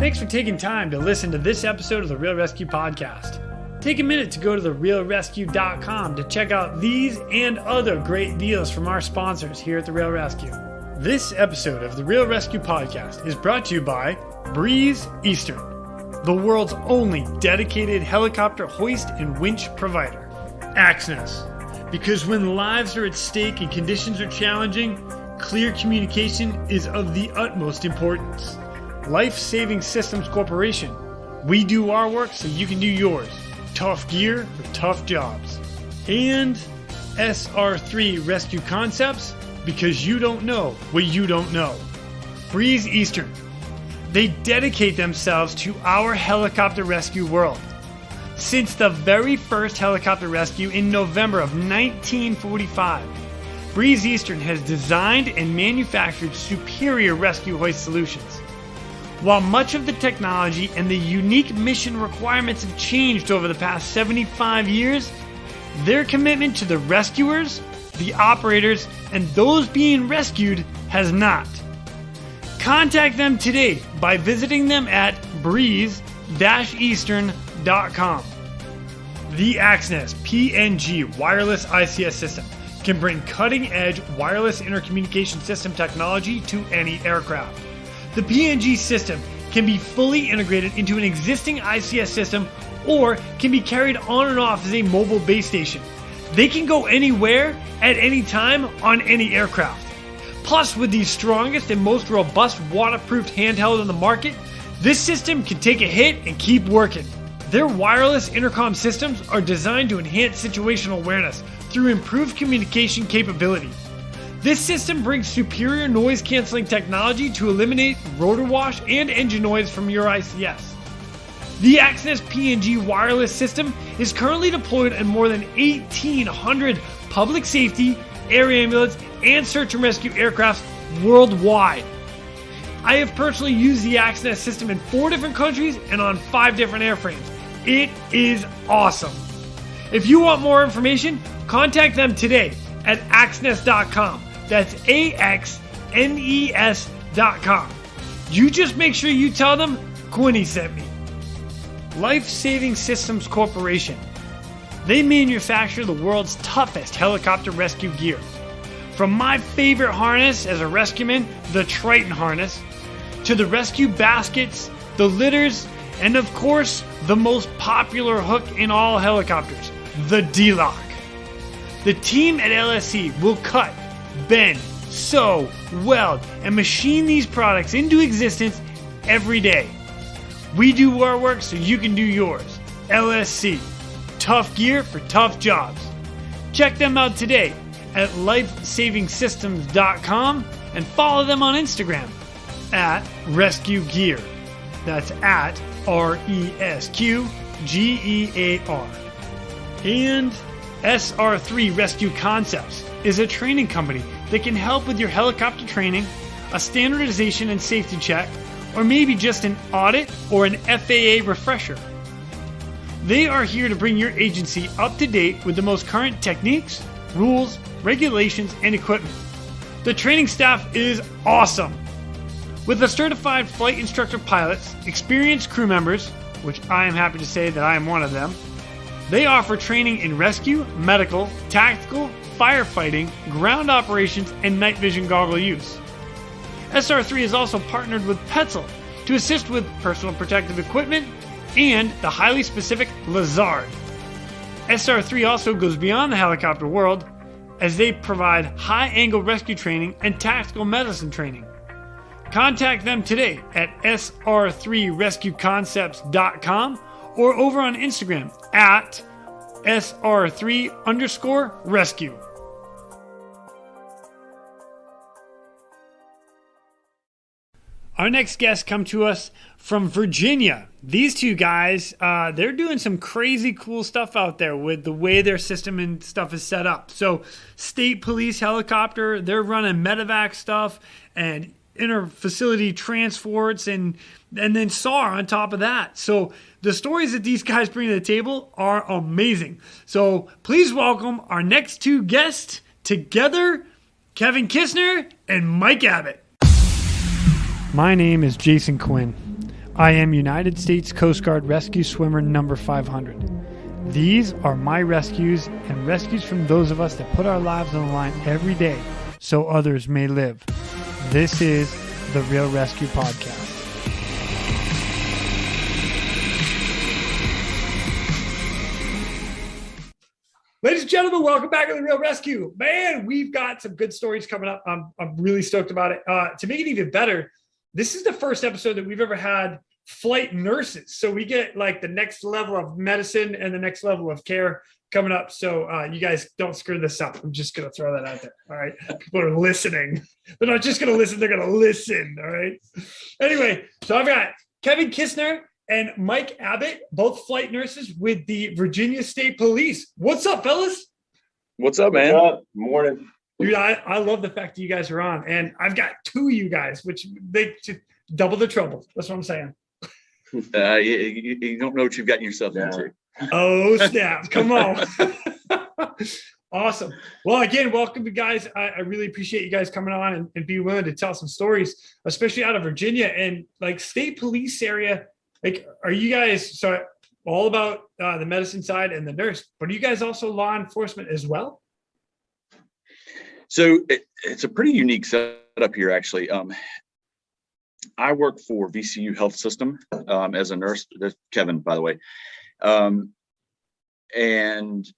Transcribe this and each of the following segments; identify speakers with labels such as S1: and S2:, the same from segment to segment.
S1: Thanks for taking time to listen to this episode of the Real ResQ podcast. Take a minute to go to therealresq.com to check out these and other great deals from our sponsors here at the Real ResQ. This episode of the Real ResQ podcast is brought to you by Breeze Eastern, the world's only dedicated helicopter hoist and winch provider. Axness, because when lives are at stake and conditions are challenging, clear communication is of the utmost importance. Life Saving Systems Corporation. We do our work so you can do yours. Tough gear for tough jobs. And SR3 Rescue Concepts, because you don't know what you don't know. Breeze Eastern. They dedicate themselves to our helicopter rescue world. Since the very first helicopter rescue in November of 1945, Breeze Eastern has designed and manufactured superior rescue hoist solutions. While much of the technology and the unique mission requirements have changed over the past 75 years, their commitment to the rescuers, the operators, and those being rescued has not. Contact them today by visiting them at breeze-eastern.com. The Axness PNG wireless ICS system can bring cutting-edge wireless intercommunication system technology to any aircraft. The PNG system can be fully integrated into an existing ICS system or can be carried on and off as a mobile base station. They can go anywhere at any time on any aircraft. Plus, with the strongest and most robust waterproof handheld on the market, this system can take a hit and keep working. Their wireless intercom systems are designed to enhance situational awareness through improved communication capability. This system brings superior noise canceling technology to eliminate rotor wash and engine noise from your ICS. The Axness PNG wireless system is currently deployed in more than 1,800 public safety, air ambulance, and search and rescue aircrafts worldwide. I have personally used the Axness system in 4 different countries and on 5 different airframes. It is awesome. If you want more information, contact them today at axness.com. That's AXNES.com. You just make sure you tell them Quinny sent me. Life Saving Systems Corporation. They manufacture the world's toughest helicopter rescue gear. From my favorite harness as a rescueman, the Triton harness, to the rescue baskets, the litters, and of course, the most popular hook in all helicopters, the D-Lock. The team at LSC will cut, bend, sew, weld, and machine these products into existence every day. We do our work so you can do yours. LSC. Tough gear for tough jobs. Check them out today at lifesavingsystems.com and follow them on Instagram at Rescue Gear. That's at ResQGEAR. And SR3 Rescue Concepts is a training company that can help with your helicopter training, a standardization and safety check, or maybe just an audit or an FAA refresher. They are here to bring your agency up to date with the most current techniques, rules, regulations, and equipment. The training staff is awesome. With the certified flight instructor pilots, experienced crew members, which I am happy to say that I am one of them, they offer training in rescue, medical, tactical, firefighting, ground operations, and night vision goggle use. SR3 is also partnered with Petzl to assist with personal protective equipment and the highly specific Lazard. SR3 also goes beyond the helicopter world as they provide high-angle rescue training and tactical medicine training. Contact them today at SR3RescueConcepts.com or over on Instagram at SR3_rescue. Our next guests come to us from Virginia. These two guys, they're doing some crazy cool stuff out there with the way their system and stuff is set up. So state police helicopter, they're running medevac stuff and inter-facility transports and then SAR on top of that. So the stories that these guys bring to the table are amazing. So please welcome our next two guests together, Kevin Kissner and Mike Abbott. My name is Jason Quinn. I am United States Coast Guard Rescue Swimmer number 500. These are my rescues and rescues from those of us that put our lives on the line every day so others may live. This is the Real ResQ Podcast. Ladies and gentlemen, welcome back to the Real ResQ. Man, we've got some good stories coming up. I'm really stoked about it. To make it even better, this is the first episode that we've ever had flight nurses. So we get like the next level of medicine and the next level of care coming up. So you guys don't screw this up. I'm just going to throw that out there. All right. People are listening. They're not just going to listen. They're going to listen. All right. Anyway, so I've got Kevin Kissner and Mike Abbott, both flight nurses with the Virginia State Police. What's up, fellas?
S2: What's up, man?
S3: What's up? Morning.
S1: Dude, I love the fact that you guys are on, and I've got two of you guys, which they double the trouble. That's what I'm saying.
S2: You don't know what you've gotten yourself into.
S1: Oh, snap. Come on. Awesome. Well, again, welcome, you guys. I really appreciate you guys coming on and being willing to tell some stories, especially out of Virginia and like state police area. Like, are you guys so all about the medicine side and the nurse, but are you guys also law enforcement as well?
S2: So it's a pretty unique setup here, actually. I work for VCU Health System as a nurse. That's Kevin, by the way. And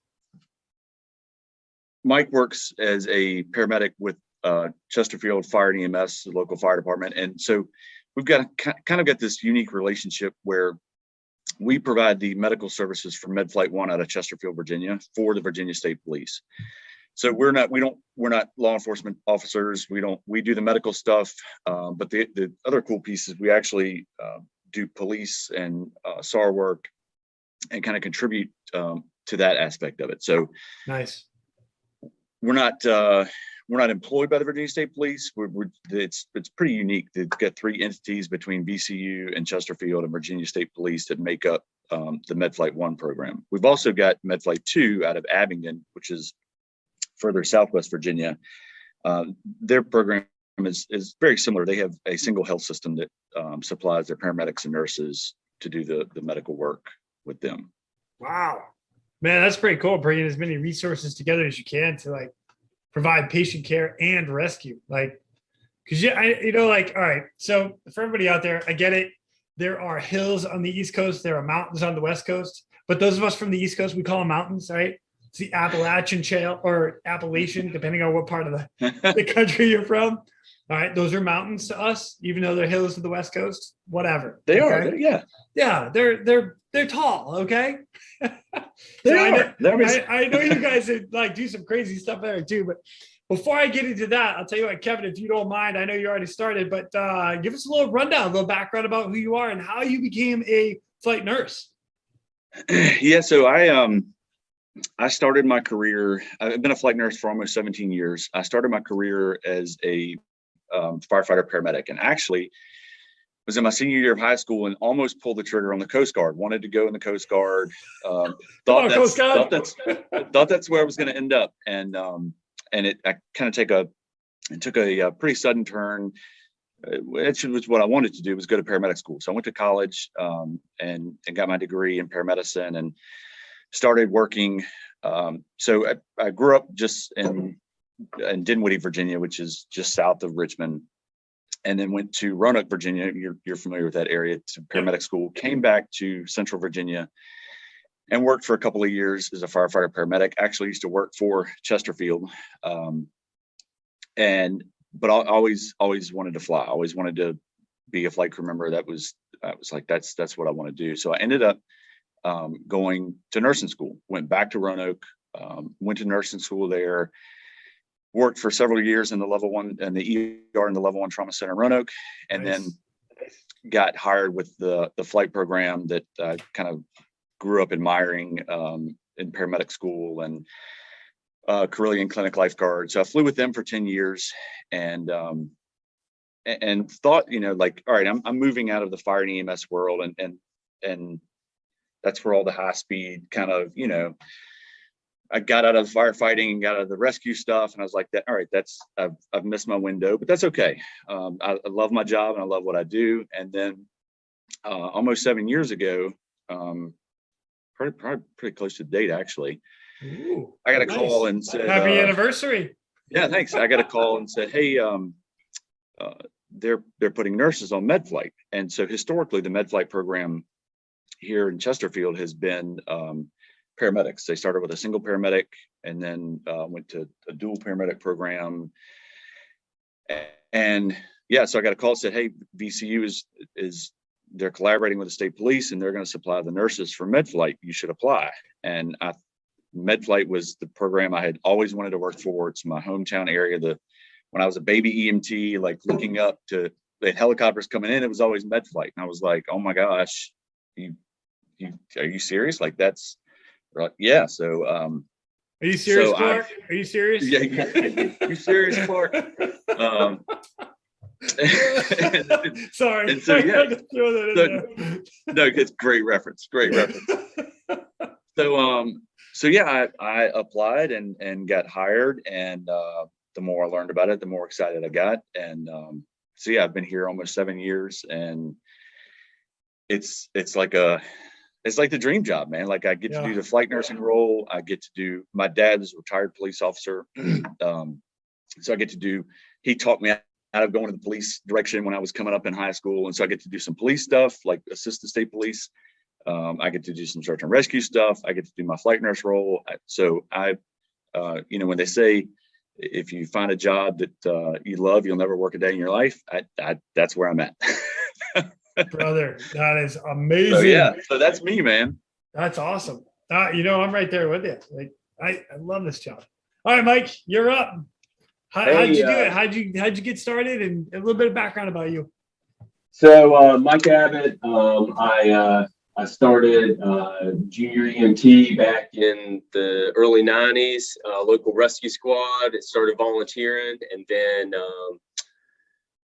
S2: Mike works as a paramedic with Chesterfield Fire and EMS, the local fire department. And so we've got kind of got this unique relationship where we provide the medical services for MedFlight 1 out of Chesterfield, Virginia, for the Virginia State Police. So we're not law enforcement officers. We do the medical stuff, but the other cool piece is we actually do police and SAR work and kind of contribute to that aspect of it. So
S1: nice.
S2: We're not employed by the Virginia State Police. It's pretty unique to get three entities between VCU and Chesterfield and Virginia State Police that make up the MedFlight 1 program. We've also got MedFlight 2 out of Abingdon, which is further southwest Virginia. Their program is very similar. They have a single health system that supplies their paramedics and nurses to do the medical work with them.
S1: Wow, man, that's pretty cool. Bringing as many resources together as you can to like provide patient care and rescue. Like, because all right. So for everybody out there, I get it. There are hills on the East Coast. There are mountains on the West Coast. But those of us from the East Coast, we call them mountains, right? It's the Appalachian Trail or Appalachian, depending on what part of the country you're from. All right, those are mountains to us, even though they're hills to the West Coast. Whatever.
S2: They are, yeah.
S1: Yeah, they're tall. Okay.
S2: I
S1: know you guys like do some crazy stuff there too. But before I get into that, I'll tell you what, Kevin, if you don't mind, I know you already started, but give us a little rundown, a little background about who you are and how you became a flight nurse.
S2: Yeah, so I started my career. I've been a flight nurse for almost 17 years. I started my career as a firefighter paramedic, and actually was in my senior year of high school and almost pulled the trigger on the Coast Guard. Wanted to go in the Coast Guard. Thought that's where I was going to end up, and I kind of took a pretty sudden turn. It was what I wanted to do, was go to paramedic school. So I went to college and got my degree in paramedicine and started working. So I grew up just in Dinwiddie, Virginia, which is just south of Richmond, and then went to Roanoke, Virginia. You're familiar with that area, to paramedic school. Came back to Central Virginia and worked for a couple of years as a firefighter paramedic. Actually used to work for Chesterfield, but I always wanted to fly. I always wanted to be a flight crew member. I was like, that's what I want to do. So I ended up going to nursing school. Went back to Roanoke, went to nursing school there. Worked for several years in the level 1 and the ER in the level 1 trauma center in Roanoke, and then got hired with the flight program that I kind of grew up admiring in paramedic school and Carillion Clinic lifeguard. So I flew with them for 10 years and thought, like, all right, I'm moving out of the fire and EMS world, and that's where all the high speed kind of, I got out of firefighting and got out of the rescue stuff, and I was like, "That all right? I've missed my window, but that's okay. I love my job and I love what I do." And then almost 7 years ago, pretty close to the date, actually.
S1: Ooh,
S2: I got a
S1: nice.
S2: call and said,
S1: happy anniversary.
S2: Yeah, thanks. I got a call and said, hey, they're putting nurses on MedFlight. And so historically, the MedFlight program here in Chesterfield has been paramedics. They started with a single paramedic and then went to a dual paramedic program. And yeah, so I got a call and said, hey, VCU is they're collaborating with the state police and they're going to supply the nurses for MedFlight. You should apply. And MedFlight was the program I had always wanted to work for. It's my hometown area. When I was a baby EMT, like looking up to the helicopters coming in, it was always MedFlight. And I was like, oh my gosh, are you serious? Like that's right. Yeah. So,
S1: are you serious, Clark? Are you serious?
S2: Yeah. You serious, Clark?
S1: Sorry.
S2: And so, yeah. No, it's great reference. So yeah, I applied and got hired, and the more I learned about it, the more excited I got. And so yeah, I've been here almost 7 years, and it's like the dream job, man. Like I get to do the flight nursing role. I get to do, my dad is a retired police officer. So I get to do, he taught me out of going to the police direction when I was coming up in high school. And so I get to do some police stuff, like assist the state police. I get to do some search and rescue stuff. I get to do my flight nurse role. So when they say, if you find a job that you love, you'll never work a day in your life. That's where I'm at.
S1: Brother, that is amazing.
S2: So that's me, man.
S1: That's awesome. I'm right there with you. Like I love this job. All right, Mike, you're up. How'd you do it? How'd you get started? And a little bit of background about you.
S3: So Mike Abbott, I started junior EMT back in the early 90s, local rescue squad. It started volunteering, and then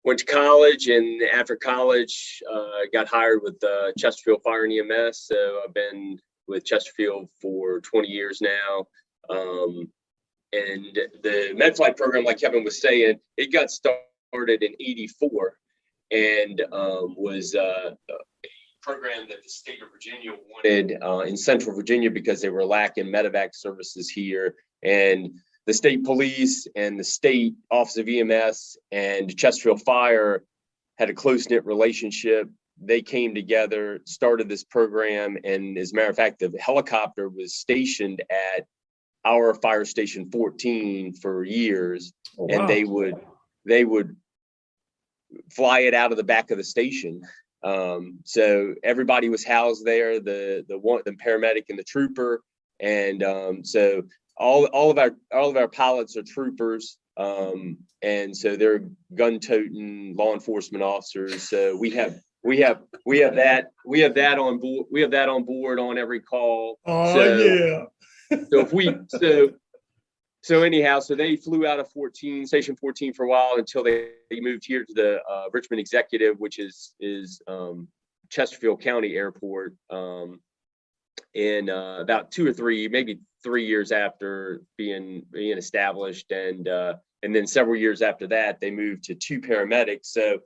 S3: went to college. And after college, got hired with Chesterfield Fire and EMS. So I've been with Chesterfield for 20 years now. And the MedFlight program, like Kevin was saying, it got started in '84 and was a program that the state of Virginia wanted in Central Virginia because they were lacking medevac services here. And the state police and the state office of EMS and Chesterfield Fire had a close-knit relationship. They came together, started this program. And as a matter of fact, the helicopter was stationed at our fire station 14 for years. Oh, wow. And they would fly it out of the back of the station. So everybody was housed there, the paramedic and the trooper. And so all of our pilots are troopers. And so they're gun-toting law enforcement officers. So we have that on board. We have that on board on every call.
S1: Oh, yeah.
S3: So anyhow, so they flew out of station 14 for a while until they moved here to the Richmond Executive, which is Chesterfield County Airport. In about 2 or 3, maybe 3 years after being established, and then several years after that, they moved to 2 paramedics. So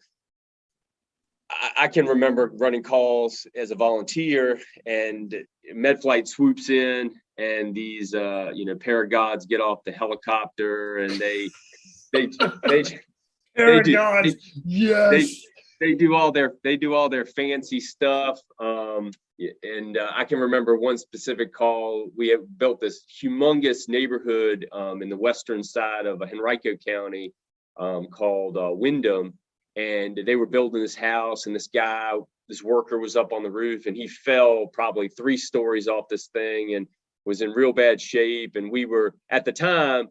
S3: I can remember running calls as a volunteer, and MedFlight swoops in, and these paragods get off the helicopter, and they
S1: paragods, yes,
S3: they do all their fancy stuff. And I can remember one specific call. We have built this humongous neighborhood in the western side of Henrico County called Wyndham. And they were building this house, and this worker was up on the roof, and he fell probably 3 stories off this thing and was in real bad shape. And we were, at the time,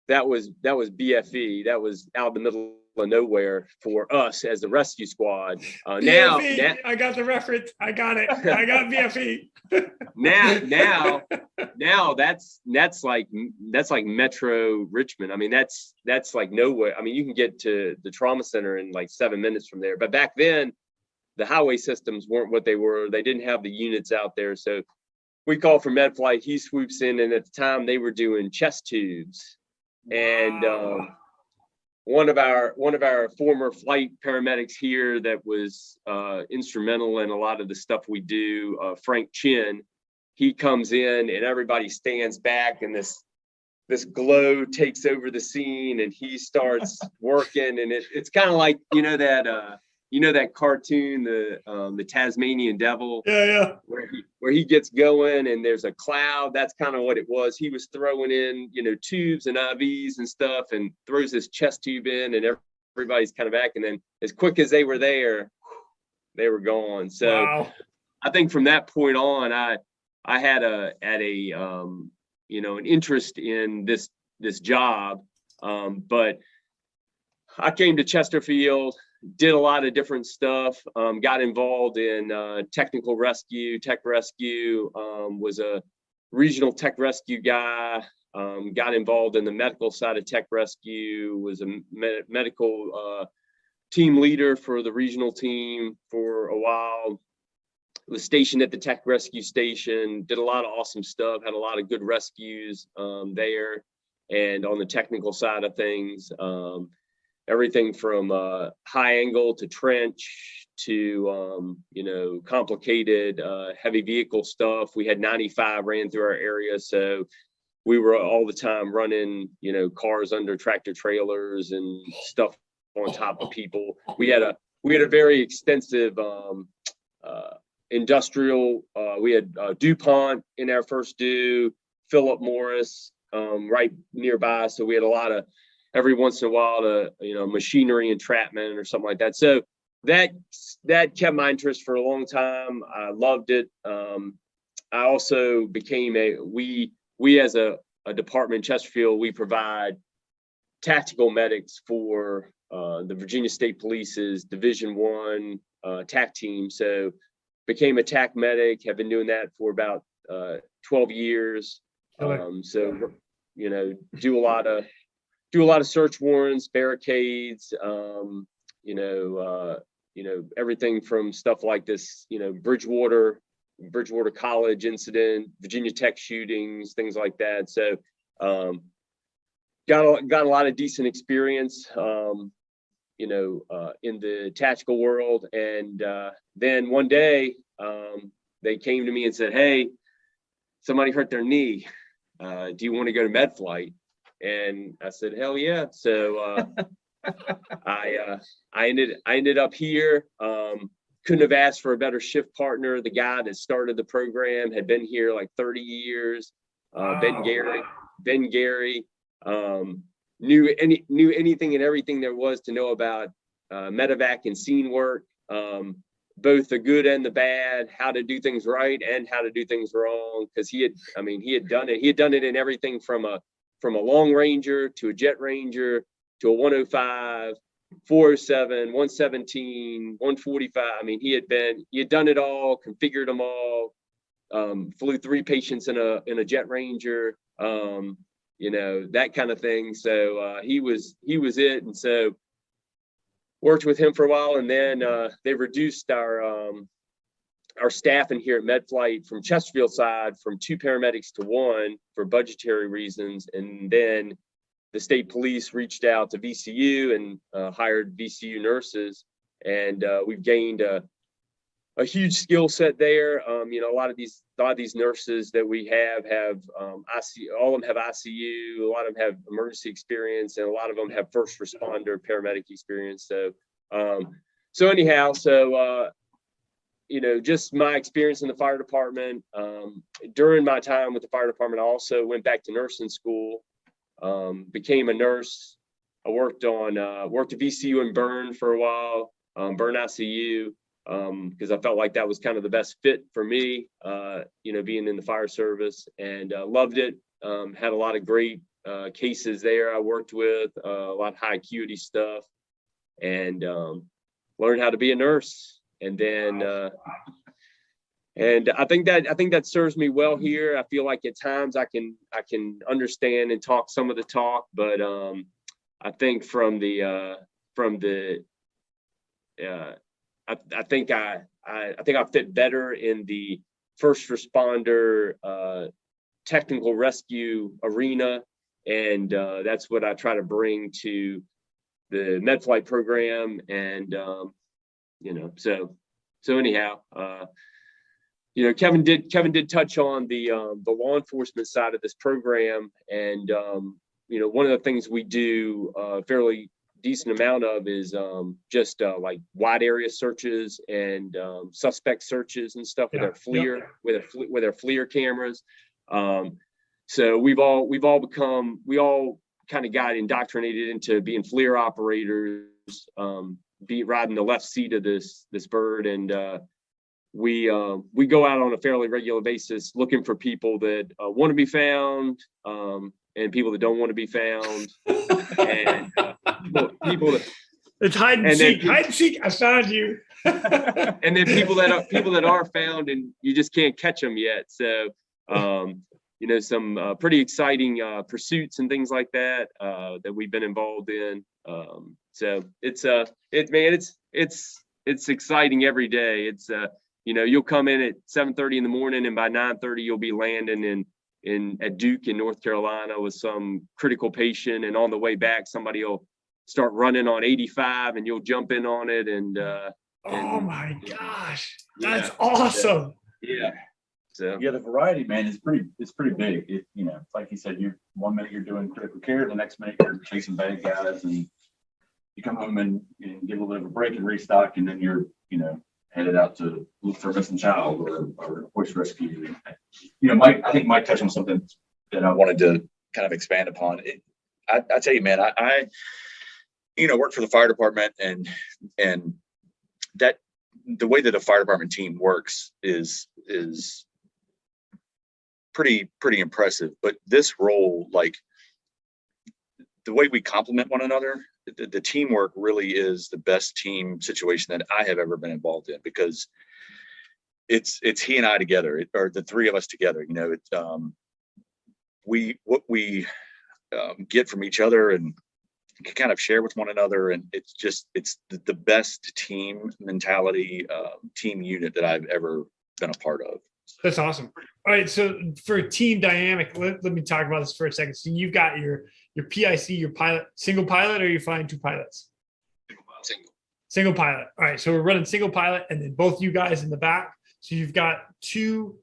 S3: that was BFE. That was out in the middle of nowhere for us as the rescue squad. Now
S1: I got the reference. I got it. I got BFE.
S3: now that's like Metro Richmond. I mean, that's like nowhere. I mean, you can get to the trauma center in like 7 minutes from there. But back then, the highway systems weren't what they were. They didn't have the units out there. So we call for MedFlight. He swoops in, and at the time they were doing chest tubes. Wow. one of our former flight paramedics here that was instrumental in a lot of the stuff we do, Frank Chin, he comes in and everybody stands back and this glow takes over the scene and he starts working, and it's kind of like that cartoon, the Tasmanian Devil, where he gets going and there's a cloud. That's kind of what it was. He was throwing in tubes and IVs and stuff, and throws this chest tube in, and everybody's kind of back, and then as quick as they were there, they were gone. So wow. I think from that point on, I had an interest in this job, but I came to Chesterfield, did a lot of different stuff, got involved in tech rescue, was a regional tech rescue guy, got involved in the medical side of tech rescue, was a medical team leader for the regional team for a while, was stationed at the tech rescue station, did a lot of awesome stuff, had a lot of good rescues there. And on the technical side of things, everything from high angle to trench to, complicated heavy vehicle stuff. We had 95 ran through our area. So we were all the time running, cars under tractor trailers and stuff on top of people. We had a very extensive industrial. We had DuPont in our first Philip Morris right nearby. So we had a lot of, every once in a while, machinery entrapment or something like that. So that kept my interest for a long time. I loved it. I also became we as a department in Chesterfield, we provide tactical medics for the Virginia State Police's Division I TAC team. So became a TAC medic, have been doing that for about 12 years. So, do a lot of search warrants, barricades, everything from stuff like this, Bridgewater College incident, Virginia Tech shootings, things like that. So, got a lot of decent experience, in the tactical world. And then one day, they came to me and said, "Hey, somebody hurt their knee. Do you want to go to MedFlight?" And I said, "Hell yeah!" So I ended up here. Couldn't have asked for a better shift partner. The guy that started the program had been here like 30 years. Wow. Ben Gary knew anything and everything there was to know about medevac and scene work, both the good and the bad, how to do things right and how to do things wrong. Because he had done it. He had done it in everything from a long ranger to a jet ranger to a 105, 407, 117, 145. He had done it all, configured them all, flew 3 patients in a jet ranger, that kind of thing. So he was it. And so worked with him for a while, and then they reduced our staffing here at MedFlight from Chesterfield side from 2 paramedics to 1 for budgetary reasons. And then the state police reached out to VCU and hired VCU nurses, and we've gained a huge skill set there. A lot of these nurses that we have ICU. All of them have ICU. A lot of them have emergency experience, and a lot of them have first responder paramedic experience. So anyhow, just my experience in the fire department. During my time with the fire department, I also went back to nursing school. Became a nurse. I worked at VCU in Bern for a while, Bern ICU, because I felt like that was kind of the best fit for me, being in the fire service, and loved it. Had a lot of great cases there I worked with, a lot of high acuity stuff, and learned how to be a nurse. And then and I think that serves me well here. I feel like at times I can understand and talk some of the talk, but I think I think I fit better in the first responder technical rescue arena, and that's what I try to bring to MedFlight program, and so anyhow, Kevin did touch on the law enforcement side of this program, and one of the things we do a fairly decent amount of is just like wide area searches and suspect searches and stuff with our FLIR, with our FLIR cameras. So we all kind of got indoctrinated into being FLIR operators, riding the left seat of this bird, and we go out on a fairly regular basis looking for people that want to be found, and people that don't want to be found, and people that
S1: it's hide and seek. Hide and seek. I found you.
S3: And then people that are found and you just can't catch them yet. So some pretty exciting pursuits and things like that that we've been involved in. So it's exciting every day. It's you'll come in at 7:30 in the morning, and by 9:30 you'll be landing at Duke in North Carolina with some critical patient, and on the way back somebody will start running on 85 and you'll jump in on it, and
S1: oh my gosh, that's awesome.
S2: So
S4: the variety, man, is pretty big. Like you said, you're 1 minute you're doing critical care, the next minute you're chasing bad guys, and you come home and get a little bit of a break and restock, and then you're headed out to look for a missing child or hoist rescue. Mike, I think Mike touched on something that I wanted to kind of expand upon. I tell you, man, I work for the fire department, and that the way that a fire department team works is pretty impressive. But this role, like the way we complement one another, the teamwork really is the best team situation that I have ever been involved in, because it's he and I together, or the three of us together. What we get from each other and can kind of share with one another, and it's the best team mentality, team unit that I've ever been a part of.
S1: That's awesome. All right, so for team dynamic, let me talk about this for a second. So you've got your PIC, your pilot, single pilot, or are you flying two pilots? Single pilot. All right, so we're running single pilot, and then both you guys in the back. So you've got two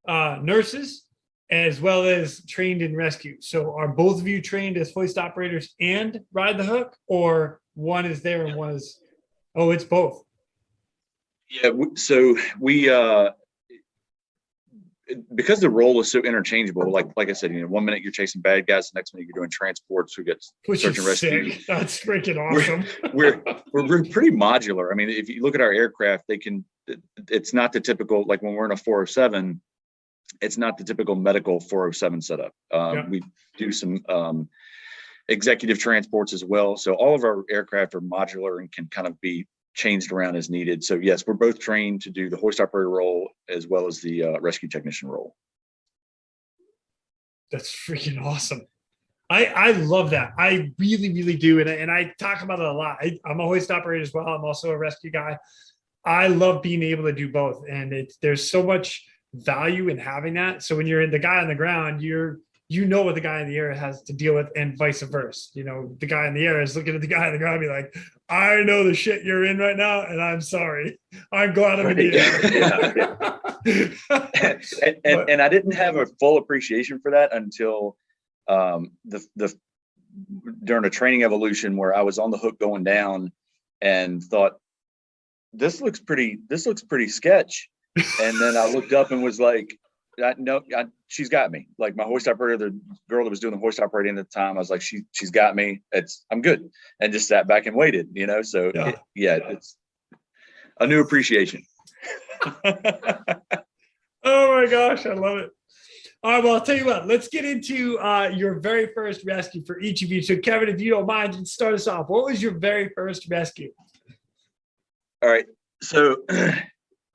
S1: nurses as well as trained in rescue. So are both of you trained as hoist operators and ride the hook, or one is there and one is? Oh, it's both.
S2: Yeah. So we. Because the role is so interchangeable, like I said, 1 minute you're chasing bad guys, the next minute you're doing transports. We get search and rescue.
S1: That's freaking awesome.
S2: We're pretty modular. I mean, if you look at our aircraft, it's not the typical, like when we're in a 407, it's not the typical medical 407 setup. We do some executive transports as well. So all of our aircraft are modular and can kind of be changed around as needed. So yes, we're both trained to do the hoist operator role as well as the rescue technician role.
S1: That's freaking awesome. I love that. I really, really do. And I talk about it a lot. I'm a hoist operator as well. I'm also a rescue guy. I love being able to do both. And there's so much value in having that. So when you're the guy on the ground, what the guy in the air has to deal with, and vice versa. The guy in the air is looking at the guy on the ground and be like, I know the shit you're in right now, and I'm sorry. I'm glad I'm in the
S2: air. And I didn't have a full appreciation for that until during a training evolution where I was on the hook going down and thought, this looks pretty sketch. And then I looked up and was like, she's got me. Like my hoist operator, the girl that was doing the hoist operating at the time, I was like, she's got me. I'm good. And just sat back and waited, So it's a new appreciation.
S1: Oh my gosh, I love it. All right, well, I'll tell you what, let's get into your very first rescue for each of you. So Kevin, if you don't mind, start us off. What was your very first rescue?
S2: All right. So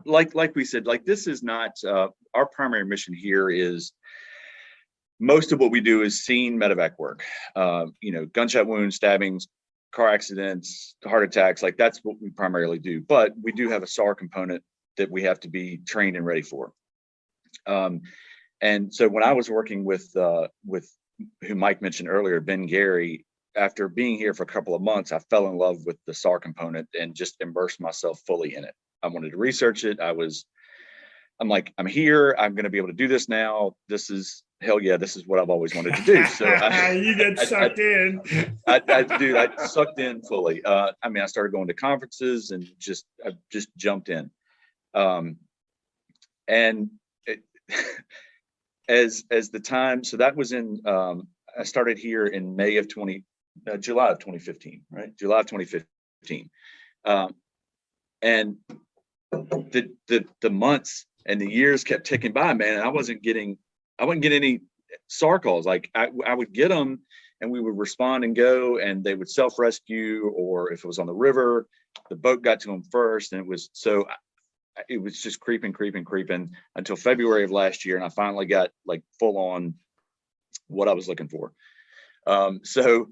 S2: like we said, this is not our primary mission here. Is most of what we do is scene medevac work, gunshot wounds, stabbings, car accidents, heart attacks. That's what we primarily do, but we do have a SAR component that we have to be trained and ready for. And so when I was working with who Mike mentioned earlier, Ben Gary, after being here for a couple of months, I fell in love with the SAR component and just immersed myself fully in it. I wanted to research it. I'm like, I'm here. I'm going to be able to do this now. This is hell yeah. This is what I've always wanted to do. So
S1: you get sucked in.
S2: I sucked in fully. I started going to conferences and I just jumped in. And as the time, so that was I started here in July of 2015, right? July of 2015. And the months and the years kept ticking by, man. And I wasn't getting any SAR calls. Like I would get them and we would respond and go, and they would self-rescue, or if it was on the river, the boat got to them first. And it was just creeping until February of last year. And I finally got like full on what I was looking for. So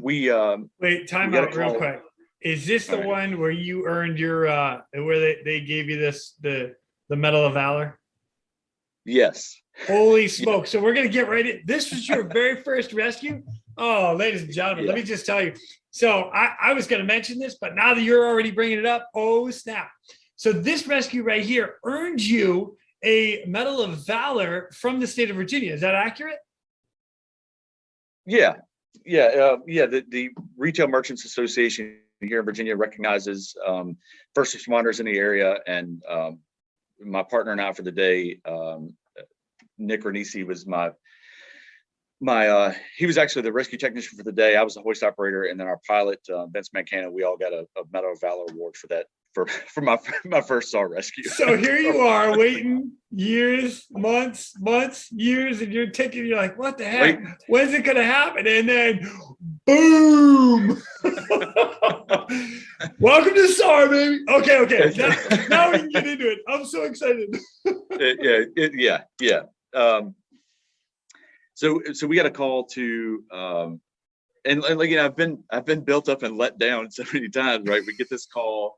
S2: we
S1: wait, time out real quick. Is this the one where you earned your where they gave you the Medal of Valor?
S2: Yes.
S1: Holy smoke. So we're gonna get right in. This was your very first rescue? Oh, ladies and gentlemen, let me just tell you. So I was gonna mention this, but now that you're already bringing it up, oh snap. So this rescue right here earned you a Medal of Valor from the state of Virginia. Is that accurate?
S2: Yeah. The Retail Merchants Association here in Virginia recognizes first responders in the area, and my partner and I for the day, Nick Renisi, was he was actually the rescue technician for the day. I was the hoist operator, and then our pilot, Vince Mancana, we all got a Medal of Valor award for that for my first SAR rescue.
S1: So here you are waiting years, months, years, and you're like, what the heck? When's it gonna happen? And then boom. Welcome to SAR, baby. Okay. Now we can get into it. I'm so excited.
S2: Yeah. So we got a call to and again, I've been built up and let down so many times, right? We get this call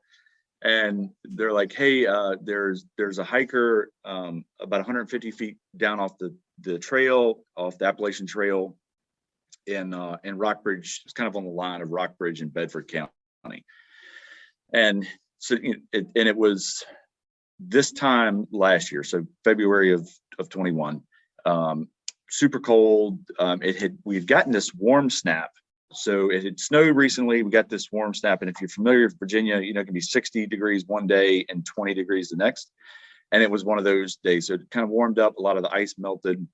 S2: and they're like, hey, there's a hiker about 150 feet down off the trail, off the Appalachian Trail in Rockbridge. It's kind of on the line of Rockbridge and Bedford County. And so it was this time last year, so February of 21, super cold. We had gotten this warm snap. So it had snowed recently. We got this warm snap. And if you're familiar with Virginia, it can be 60 degrees one day and 20 degrees the next. And it was one of those days. So it kind of warmed up. A lot of the ice melted.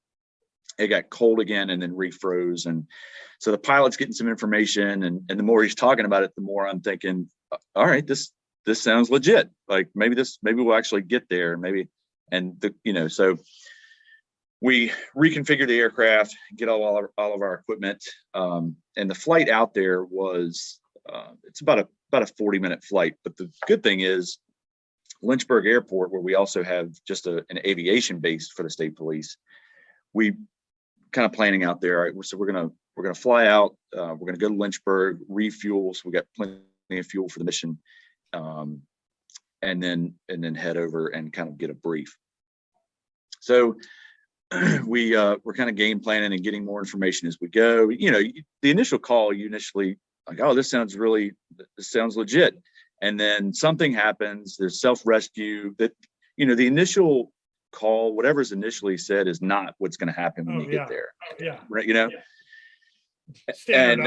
S2: It got cold again and then refroze. And so the pilot's getting some information. And the more he's talking about it, the more I'm thinking, all right, this sounds legit. Like maybe we'll actually get there. So we reconfigure the aircraft, get all of our equipment, and the flight out there was it's about a 40-minute flight. But the good thing is Lynchburg Airport, where we also have just an aviation base for the state police, we kind of planning out there. Right? So we're gonna fly out. We're gonna go to Lynchburg, refuel. So we got plenty of fuel for the mission, and then head over and kind of get a brief. So we're kind of game planning and getting more information as we go. The initial call, you initially like, oh, this sounds legit. And then something happens, there's self-rescue that, the initial call, whatever's initially said is not what's going to happen when you get there.
S1: Yeah.
S2: Right.
S1: And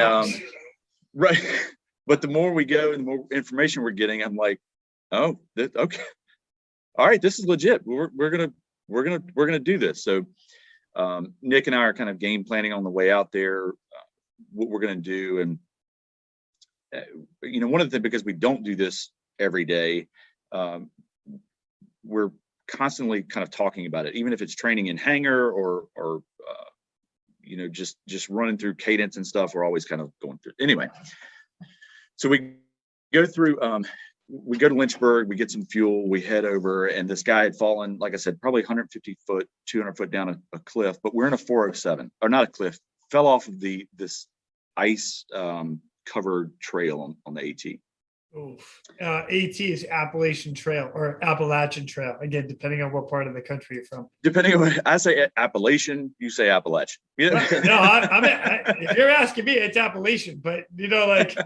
S2: right. But the more we go and the more information we're getting, I'm like, oh, okay. All right. This is legit. We're going to do this. So Nick and I are kind of game planning on the way out there, what we're going to do. And, one of the things, because we don't do this every day, we're constantly kind of talking about it, even if it's training in hangar or just running through cadence and stuff. We're always kind of going through. Anyway, so we go through, we go to Lynchburg, we get some fuel, we head over, and this guy had fallen, like I said, probably 150 foot, 200 foot down a cliff, but we're in a 407, or not a cliff, fell off of this ice covered trail on the AT.
S1: Oof. AT is Appalachian Trail or Appalachian Trail. Again, depending on what part of the country you're from.
S2: Depending on what I say, Appalachian, you say Appalachian. Yeah.
S1: No, if you're asking me, it's Appalachian, but like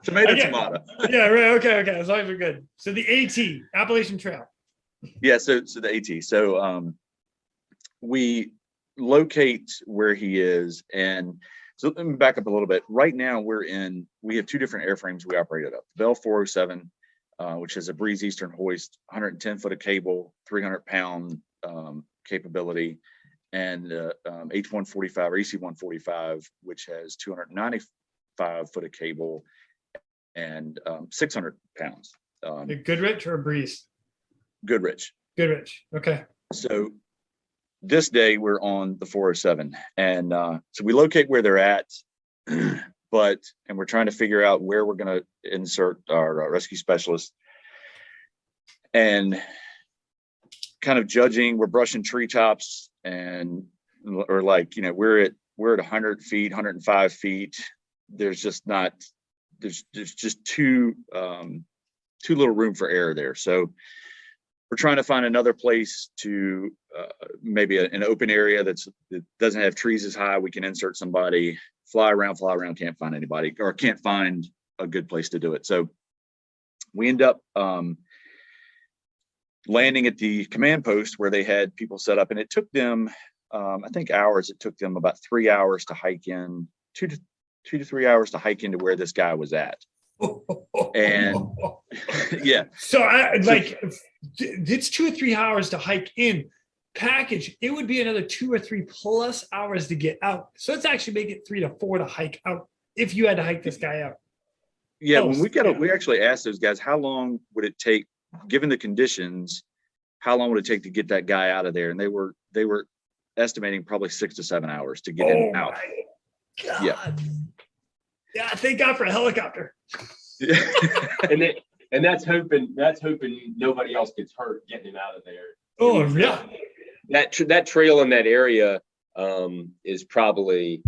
S2: tomato.
S1: Yeah, right. Okay. As long as we're good. So the AT, Appalachian Trail.
S2: Yeah. So the AT. So we locate where he is, and so let me back up a little bit. Right now, we have two different airframes we operate out of. Bell 407, which is a Breeze Eastern hoist, 110 foot of cable, 300-pound capability, and H145 or EC145, which has 295 foot of cable and 600 pounds.
S1: A Goodrich or a Breeze?
S2: Goodrich.
S1: Okay.
S2: So this day we're on the 407, and so we locate where they're at, and we're trying to figure out where we're going to insert our rescue specialist, and kind of judging. We're brushing treetops, and or we're at 100 feet, 105 feet. There's just too little room for error there. So we're trying to find another place to maybe an open area that doesn't have trees as high. We can insert somebody, fly around, can't find anybody, or can't find a good place to do it. So we end up landing at the command post where they had people set up, and it took them, I think hours. It took them about 3 hours to hike in, 2 to 3 hours to hike into where this guy was at. And yeah,
S1: so it's 2 or 3 hours to hike in. Package, it would be another 2 or 3 plus hours to get out. So it's actually make it 3 to 4 to hike out if you had to hike this guy out.
S2: Yeah, when we actually asked those guys, how long would it take, given the conditions, how long would it take to get that guy out of there? And they were estimating probably 6 to 7 hours to get him out.
S1: God. Yeah, thank God for a helicopter.
S3: and that's hoping nobody else gets hurt getting him out of there.
S1: Oh yeah.
S3: That trail in that area is probably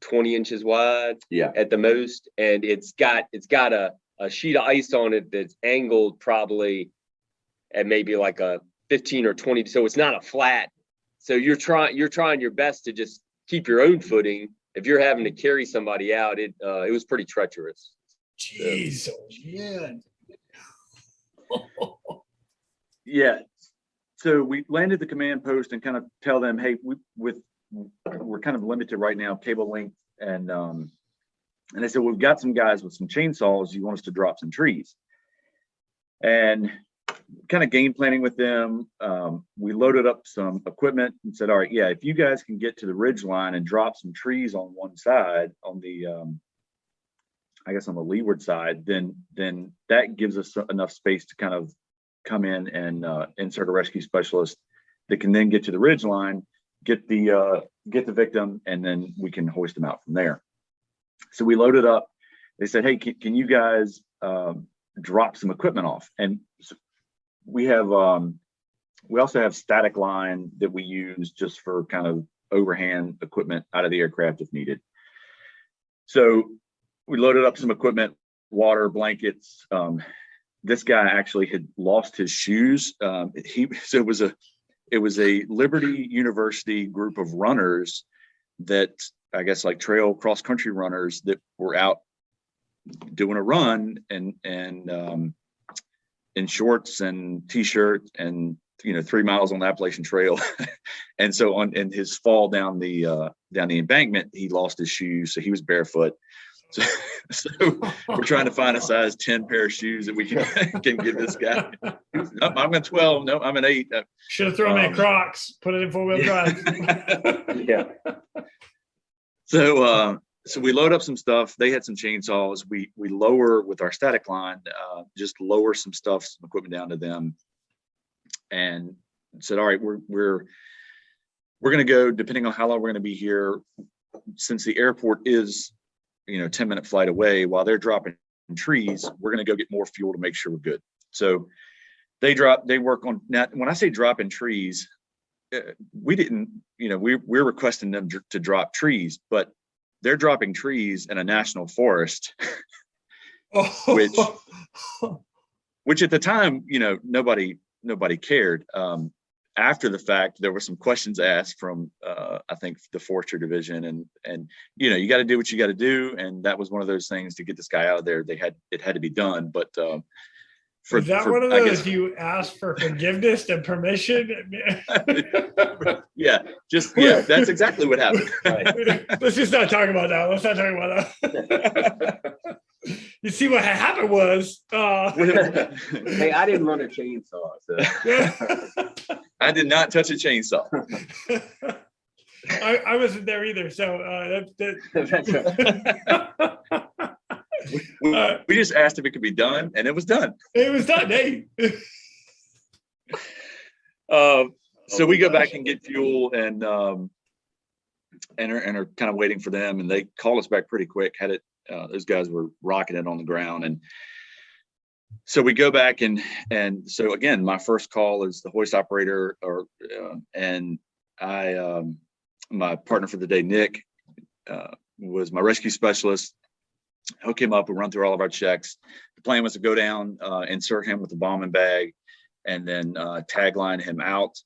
S3: 20 inches wide, at the most, and it's got a sheet of ice on it that's angled probably at maybe like a 15 or 20, so it's not a flat. So you're trying your best to just keep your own footing. If you're having to carry somebody out, it was pretty treacherous.
S1: Jeez, man.
S2: Yeah. So we landed the command post and kind of tell them, hey, we're kind of limited right now, cable length, and they said, we've got some guys with some chainsaws. You want us to drop some trees? And kind of game planning with them. We loaded up some equipment and said, all right, yeah, if you guys can get to the ridge line and drop some trees on one side, on the I guess on the leeward side, then that gives us enough space to kind of come in and insert a rescue specialist that can then get to the ridge line, get the victim, and then we can hoist them out from there. So we loaded up. They said, hey, can you guys drop some equipment off? And we also have static line that we use just for kind of overhand equipment out of the aircraft if needed. So we loaded up some equipment, water, blankets. This guy actually had lost his shoes. So it was a Liberty University group of runners that, I guess, like trail cross country runners that were out doing a run and in shorts and t-shirt and 3 miles on the Appalachian Trail. And so in his fall down the embankment, he lost his shoes, so he was barefoot. So we're trying to find a size 10 pair of shoes that we can give this guy. Nope, I'm a 12. No, I'm an 8.
S1: Should have thrown me Crocs, put it in 4-wheel drive.
S2: Yeah. So we load up some stuff. They had some chainsaws. We lower with our static line, just lower some equipment down to them, and said, all right, we're going to go, depending on how long we're going to be here, since the airport is 10-minute flight away. While they're dropping trees, we're going to go get more fuel to make sure we're good. So they work on, now when I say dropping trees, we're requesting them to drop trees, but they're dropping trees in a national forest which at the time, nobody cared. After the fact, there were some questions asked from, I think, the Forestry Division, and you got to do what you got to do, and that was one of those things to get this guy out of there. It had to be done, but
S1: was that one of those you asked for forgiveness and permission?
S2: Yeah, that's exactly what happened. Right.
S1: Let's just not talk about that. Let's not talk about that. You see, what happened was,
S3: hey, I didn't run a chainsaw. So.
S2: I did not touch a chainsaw.
S1: I wasn't there either. So
S3: That's right.
S2: We just asked if it could be done, and it was done.
S1: It was done. Hey.
S2: So we go back and get fuel, and are kind of waiting for them, and they called us back pretty quick. Those guys were rocking it on the ground, and so we go back and so again, my first call is the hoist operator, and I my partner for the day, Nick, was my rescue specialist. Hook him up and run through all of our checks. The plan was to go down, insert him with the bombing bag, and then tagline him out.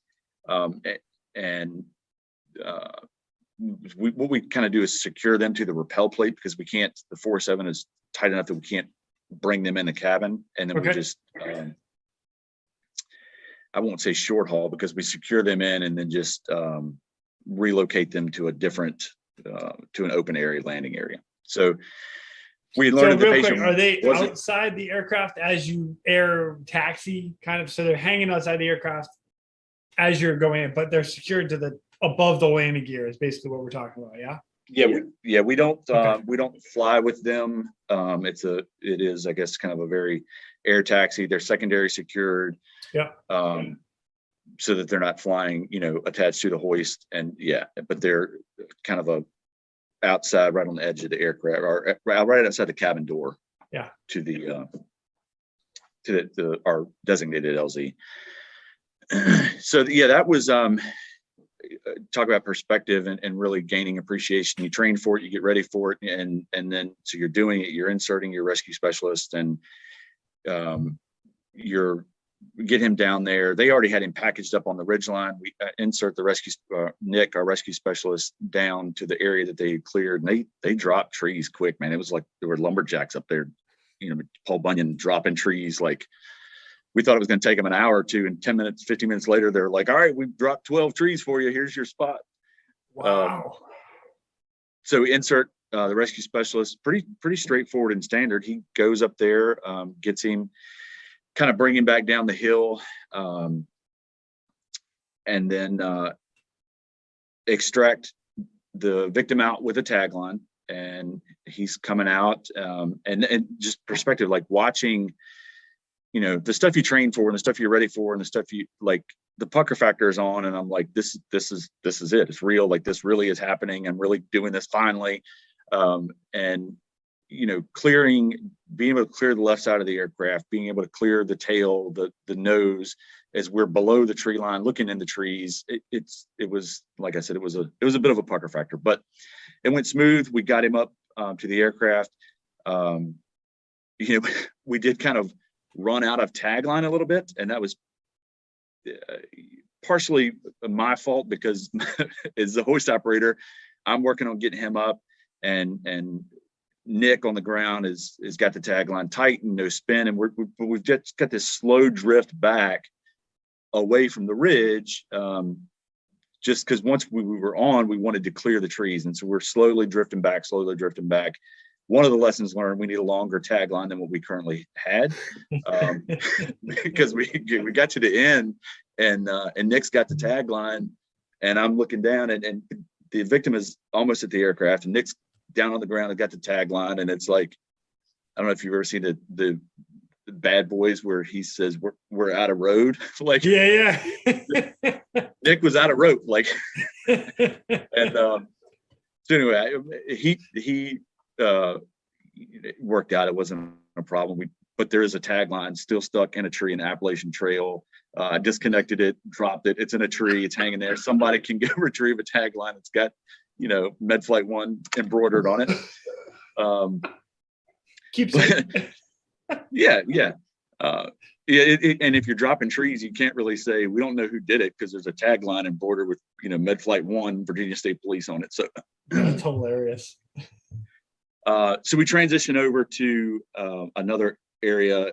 S2: What we kind of do is secure them to the rappel plate, because we can't. The 407 is tight enough that we can't bring them in the cabin, and then we just I won't say short haul, because we secure them in and then just relocate them to a different to an open area landing area. So we learned the patient.
S1: Quick, are they outside the aircraft as you air taxi, kind of? So they're hanging outside the aircraft as you're going in, but they're secured to the above the landing gear is basically what we're talking about. Yeah.
S2: We don't fly with them. It is, I guess, kind of a very air taxi. They're secondary secured.
S1: Yeah.
S2: So that they're not flying, attached to the hoist, but they're kind of outside, right on the edge of the aircraft, or right outside the cabin door.
S1: Yeah.
S2: To the our designated LZ. So that was talk about perspective and really gaining appreciation. You train for it, you get ready for it, and then so you're doing it. You're inserting your rescue specialist, and you're get him down there. They already had him packaged up on the ridge line. We insert the rescue Nick, our rescue specialist, down to the area that they cleared, and they dropped trees quick, man. It was like there were lumberjacks up there, Paul Bunyan dropping trees. Like, we thought it was going to take them an hour or two, and 10 minutes, 15 minutes later, they're like, all right, we've dropped 12 trees for you. Here's your spot.
S1: Wow.
S2: So we insert the rescue specialist, pretty straightforward and standard. He goes up there, gets him, kind of bring him back down the hill, and then extract the victim out with a tagline, and he's coming out, and just perspective, like watching, the stuff you train for and the stuff you're ready for and the stuff you like, the pucker factor is on, and I'm like, this is it. It's real. Like, this really is happening. I'm really doing this finally. And being able to clear the left side of the aircraft, being able to clear the tail, the nose, as we're below the tree line, looking in the trees. It was, like I said, it was a bit of a pucker factor, but it went smooth. We got him up to the aircraft. We did kind of run out of tagline a little bit, and that was partially my fault, because as the hoist operator, I'm working on getting him up, and Nick on the ground is got the tagline tight and no spin, and we've just got this slow drift back away from the ridge, just because once we were on, we wanted to clear the trees, and so we're slowly drifting back. One of the lessons learned, we need a longer tagline than what we currently had, because we got to the end, and Nick's got the tagline, and I'm looking down, and the victim is almost at the aircraft, and Nick's down on the ground and got the tagline, and it's like, I don't know if you've ever seen the Bad Boys where he says we're out of road. Like,
S1: yeah.
S2: Nick was out of rope, like, and so anyway, he worked out. It wasn't a problem. But there is a tagline still stuck in a tree in Appalachian Trail. I disconnected it, dropped it. It's in a tree. It's hanging there. Somebody can go retrieve a tagline. It's got, MedFlight 1 embroidered on it.
S1: Keep saying.
S2: Yeah. And if you're dropping trees, you can't really say we don't know who did it because there's a tagline and border with MedFlight 1 Virginia State Police on it. So
S1: That's hilarious.
S2: So we transitioned over to another area.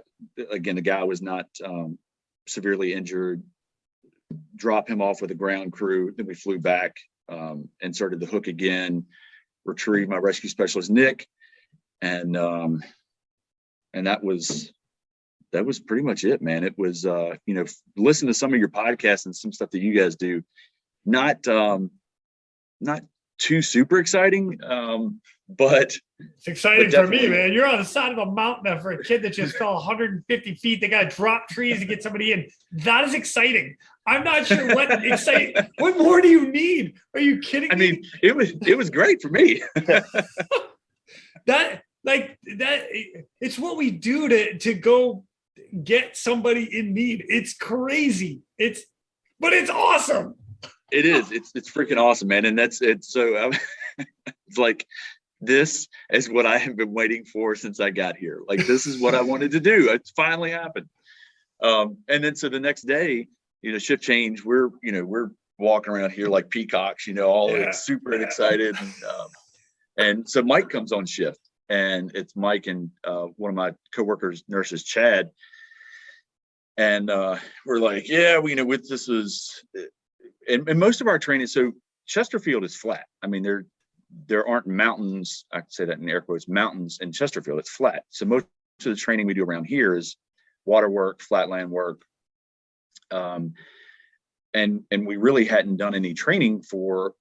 S2: Again, the guy was not severely injured. Drop him off with a ground crew. Then we flew back, inserted the hook again, retrieved my rescue specialist Nick, and that was pretty much it, man. It was listen to some of your podcasts and some stuff that you guys do. Not too super exciting, but
S1: it's exciting for me, man. You're on the side of a mountain for a kid that just fell 150 feet. They got to drop trees to get somebody in. That is exciting. I'm not sure what exciting. What more do you need? Are you kidding me?
S2: I mean, it was great for me.
S1: that it's what we do to go get somebody in need. It's crazy. But it's awesome.
S2: It is. It's freaking awesome, man. And it's so it's like, this is what I have been waiting for since I got here. Like, this is what I wanted to do. It's finally happened. And then so the next day, shift change, we're walking around here like peacocks, all super excited. And so Mike comes on shift, and it's Mike and one of my coworkers, nurses, Chad. And we're like, this was, and most of our training. So Chesterfield is flat. I mean, there aren't mountains. I can say that in air quotes, mountains in Chesterfield. It's flat. So most of the training we do around here is water work, flatland work. And we really hadn't done any training for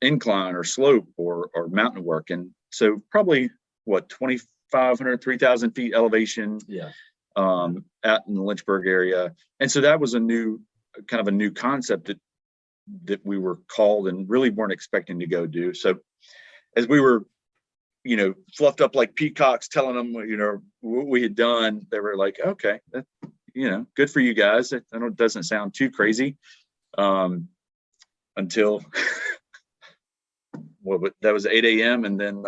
S2: incline or slope or mountain work. And so probably 2,500, 3,000 feet elevation.
S3: Yeah.
S2: Out in the Lynchburg area. And so that was a new concept that we were called and really weren't expecting to go do. So as we were, fluffed up like peacocks, telling them, what we had done, they were like, okay, that, good for you guys. I know it doesn't sound too crazy. Until that was 8 a.m. And then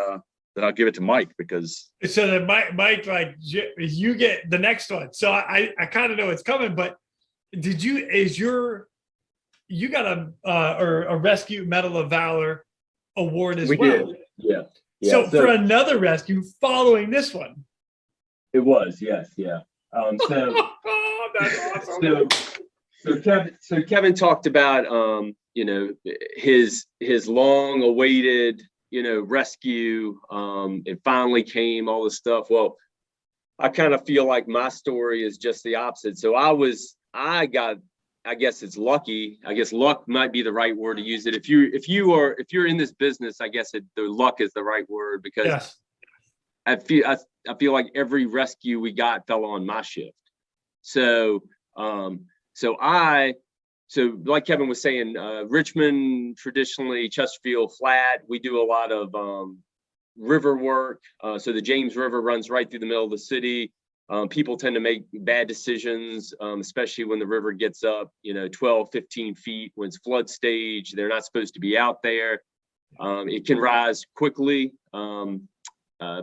S2: I'll give it to Mike because. So
S1: then Mike, like, you get the next one. So I kind of know it's coming, but you got a Rescue Medal of Valor award as well.
S3: We did. Yeah.
S1: So for another rescue following this one.
S3: It was, yes. Yeah.
S1: That's awesome.
S3: So Kevin talked about, his long awaited, rescue. It finally came, all this stuff. Well, I kind of feel like my story is just the opposite. So I guess it's lucky. I guess luck might be the right word to use it. If you're in this business, I guess the luck is the right word, because yes. I feel like every rescue we got fell on my shift. So like Kevin was saying, Richmond, traditionally Chesterfield flat. We do a lot of river work. So the James River runs right through the middle of the city. People tend to make bad decisions, especially when the river gets up, 12, 15 feet. When it's flood stage, they're not supposed to be out there. It can rise quickly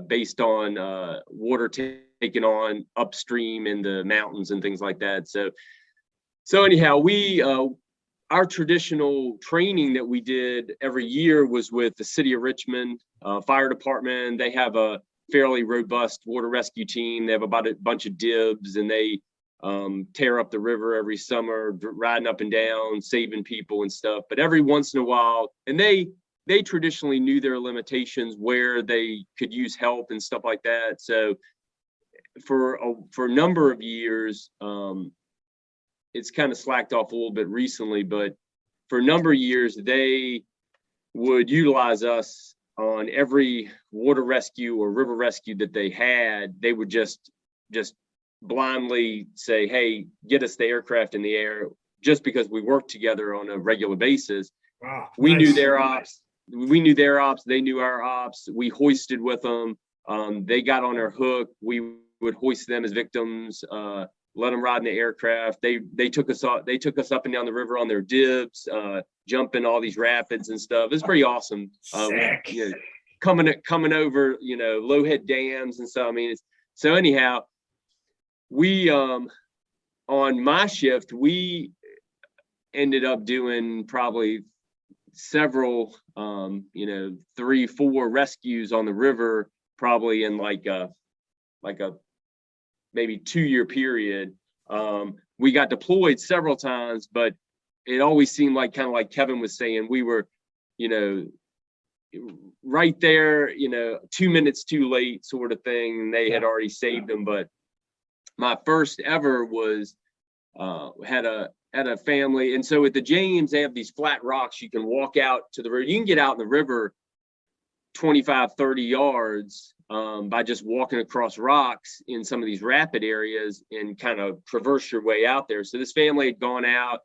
S3: based on water taken on upstream in the mountains and things like that. So anyhow, our traditional training that we did every year was with the City of Richmond Fire Department. They have a fairly robust water rescue team. They have about a bunch of dibs, and they tear up the river every summer, riding up and down, saving people and stuff. But every once in a while, and they traditionally knew their limitations, where they could use help and stuff like that. So for a number of years, it's kind of slacked off a little bit recently, but for a number of years, they would utilize us on every water rescue or river rescue that they had. They would just blindly say, hey, get us the aircraft in the air, just because we worked together on a regular basis.
S1: Wow.
S3: We knew their ops. We knew their ops. They knew our ops. We hoisted with them. They got on our hook. We would hoist them as victims, let them ride in the aircraft. They took us up and down the river on their dibs, jumping all these rapids and stuff. It's pretty awesome. coming over, low head dams. And so, I mean, so anyhow, we, on my shift, we ended up doing probably several, 3-4 rescues on the river, probably in like a maybe 2-year period. We got deployed several times, but it always seemed like, kind of like Kevin was saying, we were, right there, 2 minutes too late sort of thing. And they had already saved them. But my first ever was, had a family. And so at the James, they have these flat rocks. You can walk out to the river. You can get out in the river 25, 30 yards by just walking across rocks in some of these rapid areas and kind of traverse your way out there. So this family had gone out.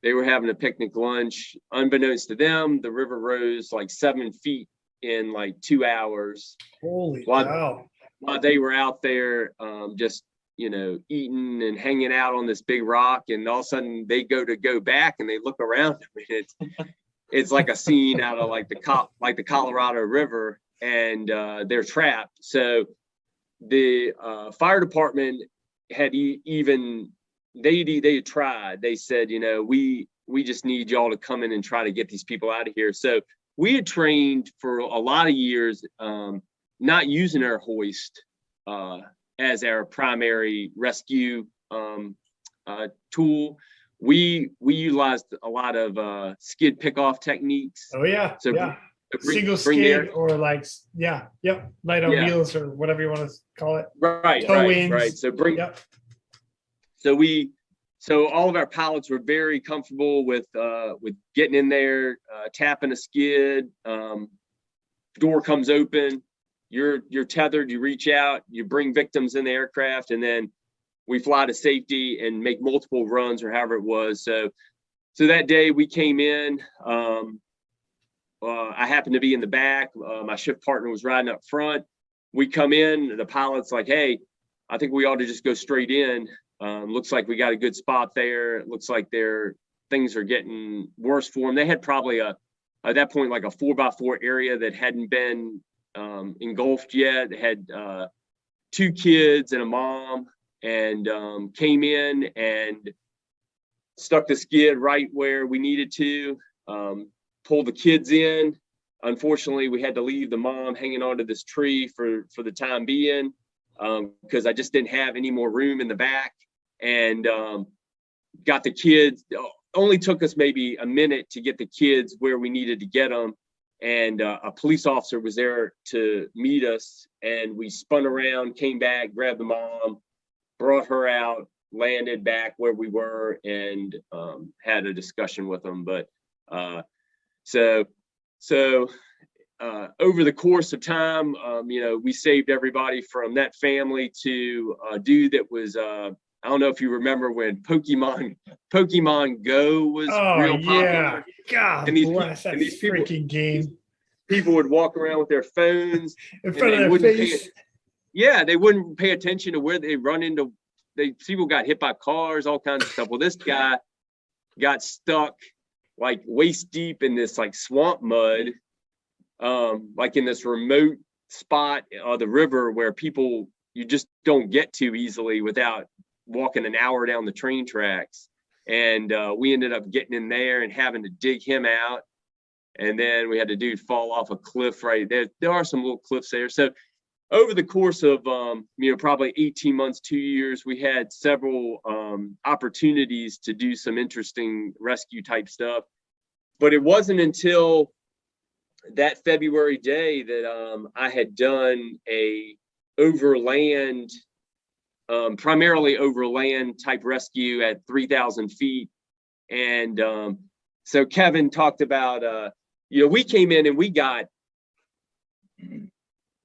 S3: They were having a picnic lunch. Unbeknownst to them, the river rose like 7 feet in like 2 hours.
S1: Holy cow.
S3: While they were out there just, eating and hanging out on this big rock. And all of a sudden they go back and they look around. I mean, it's like a scene out of like the Colorado River, and they're trapped. So the fire department had they had tried. They said, we just need y'all to come in and try to get these people out of here. So we had trained for a lot of years, not using our hoist as our primary rescue tool. We utilized a lot of skid pick-off techniques.
S1: Oh yeah.
S3: So
S1: yeah. Single skid or like, light on wheels or whatever you want to call it.
S3: Right. So all of our pilots were very comfortable with getting in there, tapping a skid, door comes open, you're tethered, you reach out, you bring victims in the aircraft, and then we fly to safety and make multiple runs or however it was. So that day we came in, I happened to be in the back. My shift partner was riding up front. We come in, the pilot's like, hey, I think we ought to just go straight in. Looks like we got a good spot there. It looks like things are getting worse for them. They had probably at that point, like a 4x4 area that hadn't been engulfed yet. It had 2 kids and a mom, and came in and stuck the skid right where we needed to, pull the kids in. Unfortunately, we had to leave the mom hanging onto this tree for the time being, because I just didn't have any more room in the back, and got the kids. Only took us maybe a minute to get the kids where we needed to get them. And a police officer was there to meet us, and we spun around, came back, grabbed the mom, brought her out, landed back where we were, and had a discussion with them. But so over the course of time, we saved everybody from that family to a dude that was, I don't know if you remember when Pokemon Go was real popular.
S1: God bless that freaking game.
S3: People would walk around with their phones
S1: in front of their face.
S3: They wouldn't pay attention to where they run into. People got hit by cars, all kinds of stuff. Well, this guy got stuck like waist deep in this like swamp mud, like in this remote spot of the river where you just don't get to easily without walking an hour down the train tracks. And we ended up getting in there and having to dig him out. And then we had a dude fall off a cliff right there. There are some little cliffs there. So over the course of, probably 18 months, 2 years, we had several opportunities to do some interesting rescue type stuff. But it wasn't until that February day that I had done a overland, primarily overland type rescue at 3,000 feet. And so Kevin talked about, we came in and we got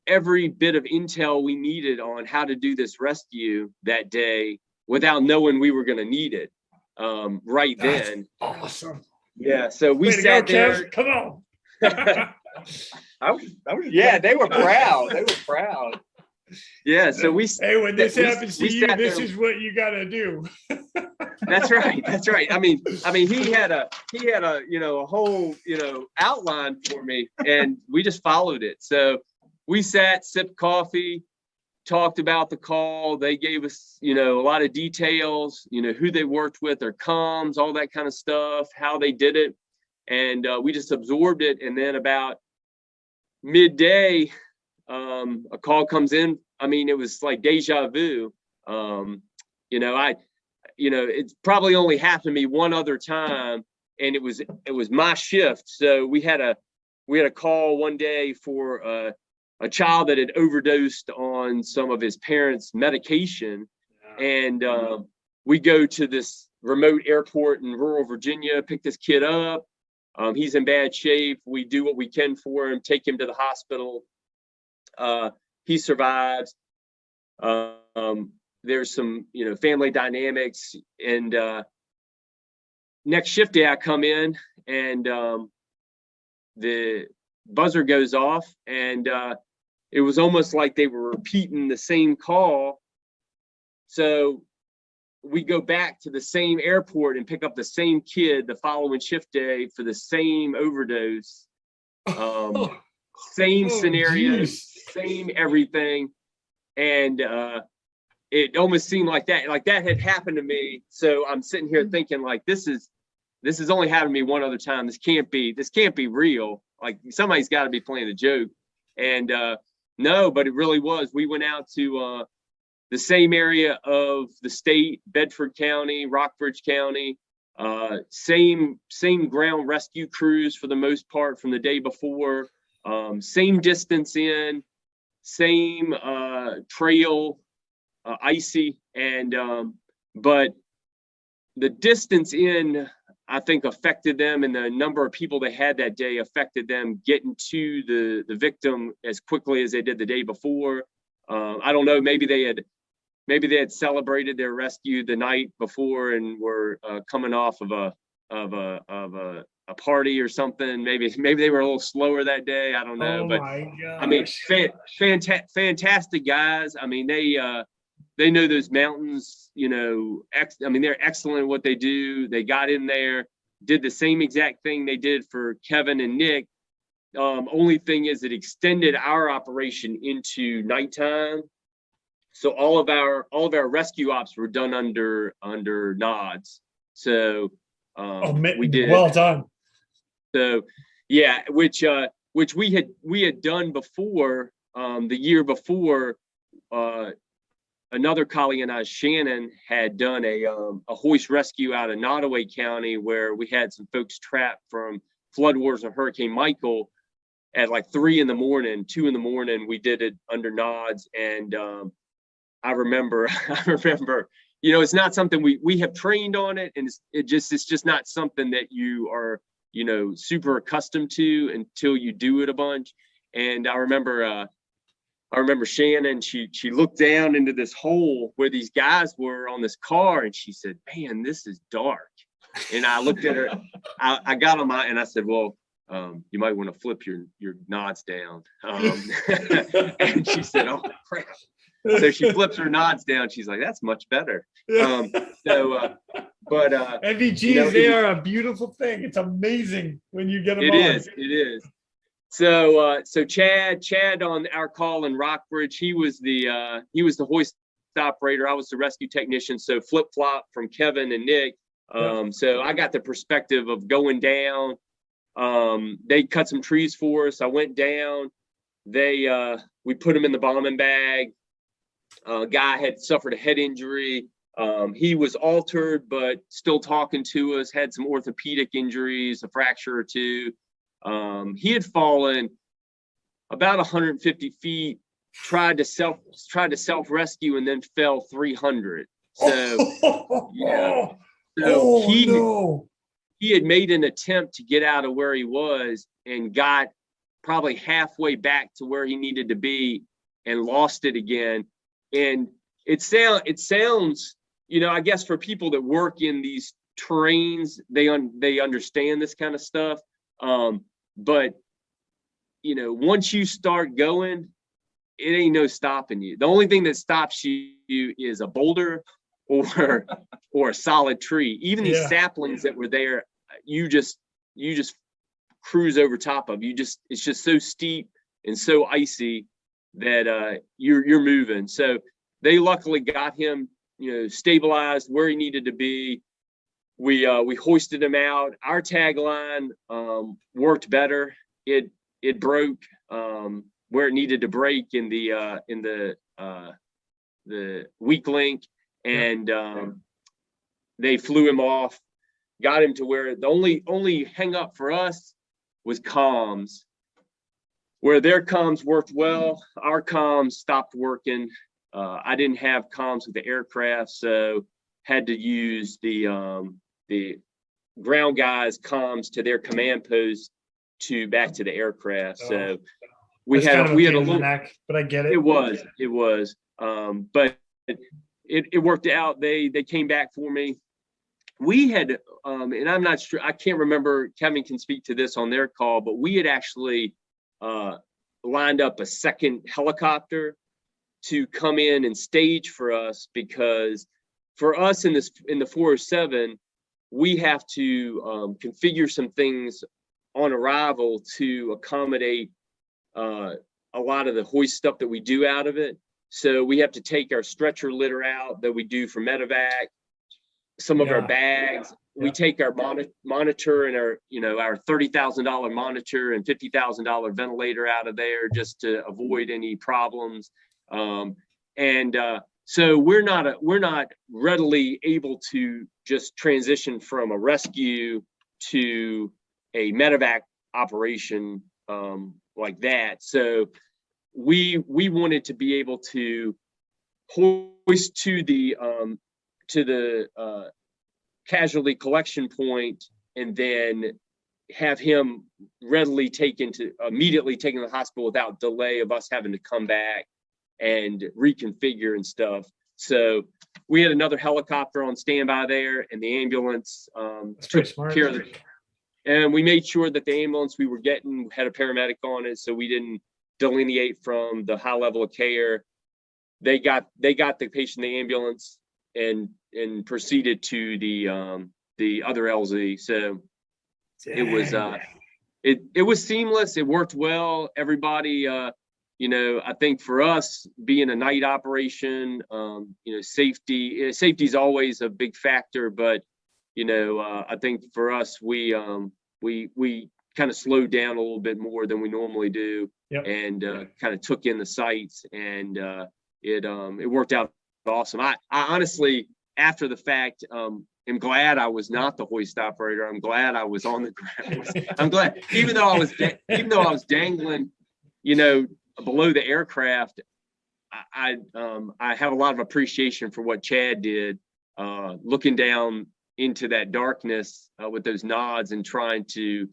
S3: every bit of intel we needed on how to do this rescue that day without knowing we were going to need it then.
S1: Awesome.
S3: Yeah. So we sat there.
S1: Come on.
S2: I was
S3: they were proud. They were proud. Yeah. So
S1: Hey, when this
S3: we-
S1: happens to
S3: we
S1: you,
S3: sat
S1: this
S3: there-
S1: is what you got to do.
S3: That's right. That's right. I mean, he had a, a whole, outline for me, and we just followed it. So we sat, sipped coffee, talked about the call. They gave us, a lot of details, who they worked with, their comms, all that kind of stuff, how they did it. And we just absorbed it. And then about midday, a call comes in. I mean, it was like deja vu. It's probably only happened to me one other time, and it was my shift. So we had a call one day for a child that had overdosed on some of his parents' medication, and we go to this remote airport in rural Virginia, pick this kid up. He's in bad shape. We do what we can for him, take him to the hospital. He survives. There's some, family dynamics, and next shift day I come in, and the buzzer goes off, and it was almost like they were repeating the same call. So we go back to the same airport and pick up the same kid the following shift day for the same overdose. Same scenario, same everything. And it almost seemed like that had happened to me. So I'm sitting here thinking, like, this is only happened to me one other time. This can't be real. Like, somebody's got to be playing a joke. And no, but it really was. We went out to the same area of the state, Bedford County, Rockbridge County, same ground rescue crews for the most part from the day before, same distance in, same trail, icy, and but the distance in, I think, affected them, and the number of people they had that day affected them getting to the victim as quickly as they did the day before. I don't know, maybe they had celebrated their rescue the night before and were coming off of a party or something. Maybe they were a little slower that day. I don't know. But
S1: my gosh.
S3: I mean, fantastic guys. I mean, they know those mountains, they're excellent at what they do. They got in there, did the same exact thing they did for Kevin and Nick. Only thing is, it extended our operation into nighttime. So all of our rescue ops were done under nods. So we did.
S1: Well done.
S3: So yeah, which we had done before. The year before, another colleague and I, Shannon, had done a hoist rescue out of Nottoway County, where we had some folks trapped from floodwaters of Hurricane Michael at like 2 in the morning. We did it under nods, and I remember, it's not something we have trained on it, and it's just not something that you are, super accustomed to until you do it a bunch. And I remember Shannon, she looked down into this hole where these guys were on this car, and she said, "Man, this is dark." And I looked at her, I got on my, and I said, "Well, you might want to flip your nods down." And she said, "Oh, crap." So she flips her nods down. She's like, "That's much better." But
S1: NVGs, they are a beautiful thing. It's amazing when you get them on.
S3: It is. So Chad on our call in Rockbridge, he was the hoist operator. I was the rescue technician. So flip flop from Kevin and Nick. So I got the perspective of going down. They cut some trees for us. I went down. We put him in the bombing bag. Guy had suffered a head injury. He was altered, but still talking to us, had some orthopedic injuries, a fracture or two. He had fallen about 150 feet, tried to self rescue, and then fell 300. So yeah. So he had made an attempt to get out of where he was and got probably halfway back to where he needed to be and lost it again. And it sounds, I guess for people that work in these terrains, they understand this kind of stuff. But once you start going, it ain't no stopping you. The only thing that stops you is a boulder or a solid tree. Even these saplings that were there, you just cruise over top of. It's just so steep and so icy that you're moving. So they luckily got him, stabilized where he needed to be. We hoisted him out. Our tagline worked better. It broke where it needed to break in the weak link, and they flew him off, got him to where the only hang up for us was comms. Where their comms worked well, our comms stopped working. I didn't have comms with the aircraft, so had to use the ground guys' comms to their command post back to the aircraft. So we had a little
S1: neck, but I get it.
S3: It was, but it worked out. They came back for me. We had, and I'm not sure, I can't remember, Kevin can speak to this on their call, but we had actually lined up a second helicopter to come in and stage for us, because for us in the 407, we have to configure some things on arrival to accommodate a lot of the hoist stuff that we do out of it. So we have to take our stretcher litter out that we do for medevac, some of our bags. We take our monitor and our $30,000 monitor and $50,000 ventilator out of there just to avoid any problems. So we're not readily able to just transition from a rescue to a medevac operation like that. So we wanted to be able to hoist to the casualty collection point, and then have him immediately taken to the hospital without delay of us having to come back and reconfigure and stuff. So we had another helicopter on standby there, and the ambulance took care of it. And we made sure that the ambulance we were getting had a paramedic on it, so we didn't delineate from the high level of care. They got the patient in the ambulance and proceeded to the other LZ. So it was seamless. It worked well. Everybody, I think for us being a night operation, safety is always a big factor, but I think for us, we kind of slowed down a little bit more than we normally do, and kind of took in the sights, and it worked out awesome. I honestly, after the fact, am glad I was not the hoist operator. I'm glad I was on the ground. I'm glad, even though I was dangling, below the aircraft, I have a lot of appreciation for what Chad did, looking down into that darkness with those nods and trying to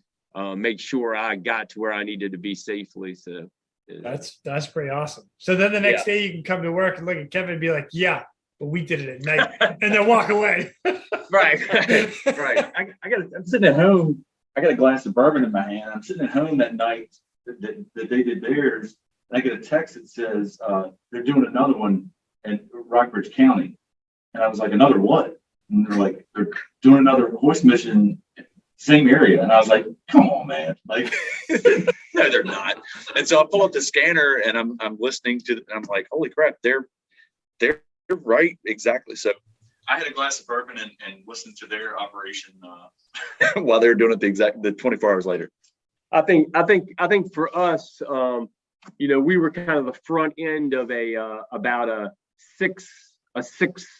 S3: make sure I got to where I needed to be safely. So
S1: that's pretty awesome. So then the next day you can come to work and look at Kevin and be like, yeah, but we did it at night, and then walk away.
S3: Right.
S4: I'm sitting at home. I got a glass of bourbon in my hand. I'm sitting at home that night that they did theirs. And I get a text that says they're doing another one in Rockbridge County, and I was like, another what? And they're like, they're doing another hoist mission, same area. And I was like, come on, man. Like,
S2: no, they're not. And so I pull up the scanner and I'm listening to, I'm like, holy crap, they're right. Exactly. So I had a glass of bourbon and listened to their operation while they were doing it the 24 hours later.
S3: I think for us, we were kind of the front end of about a six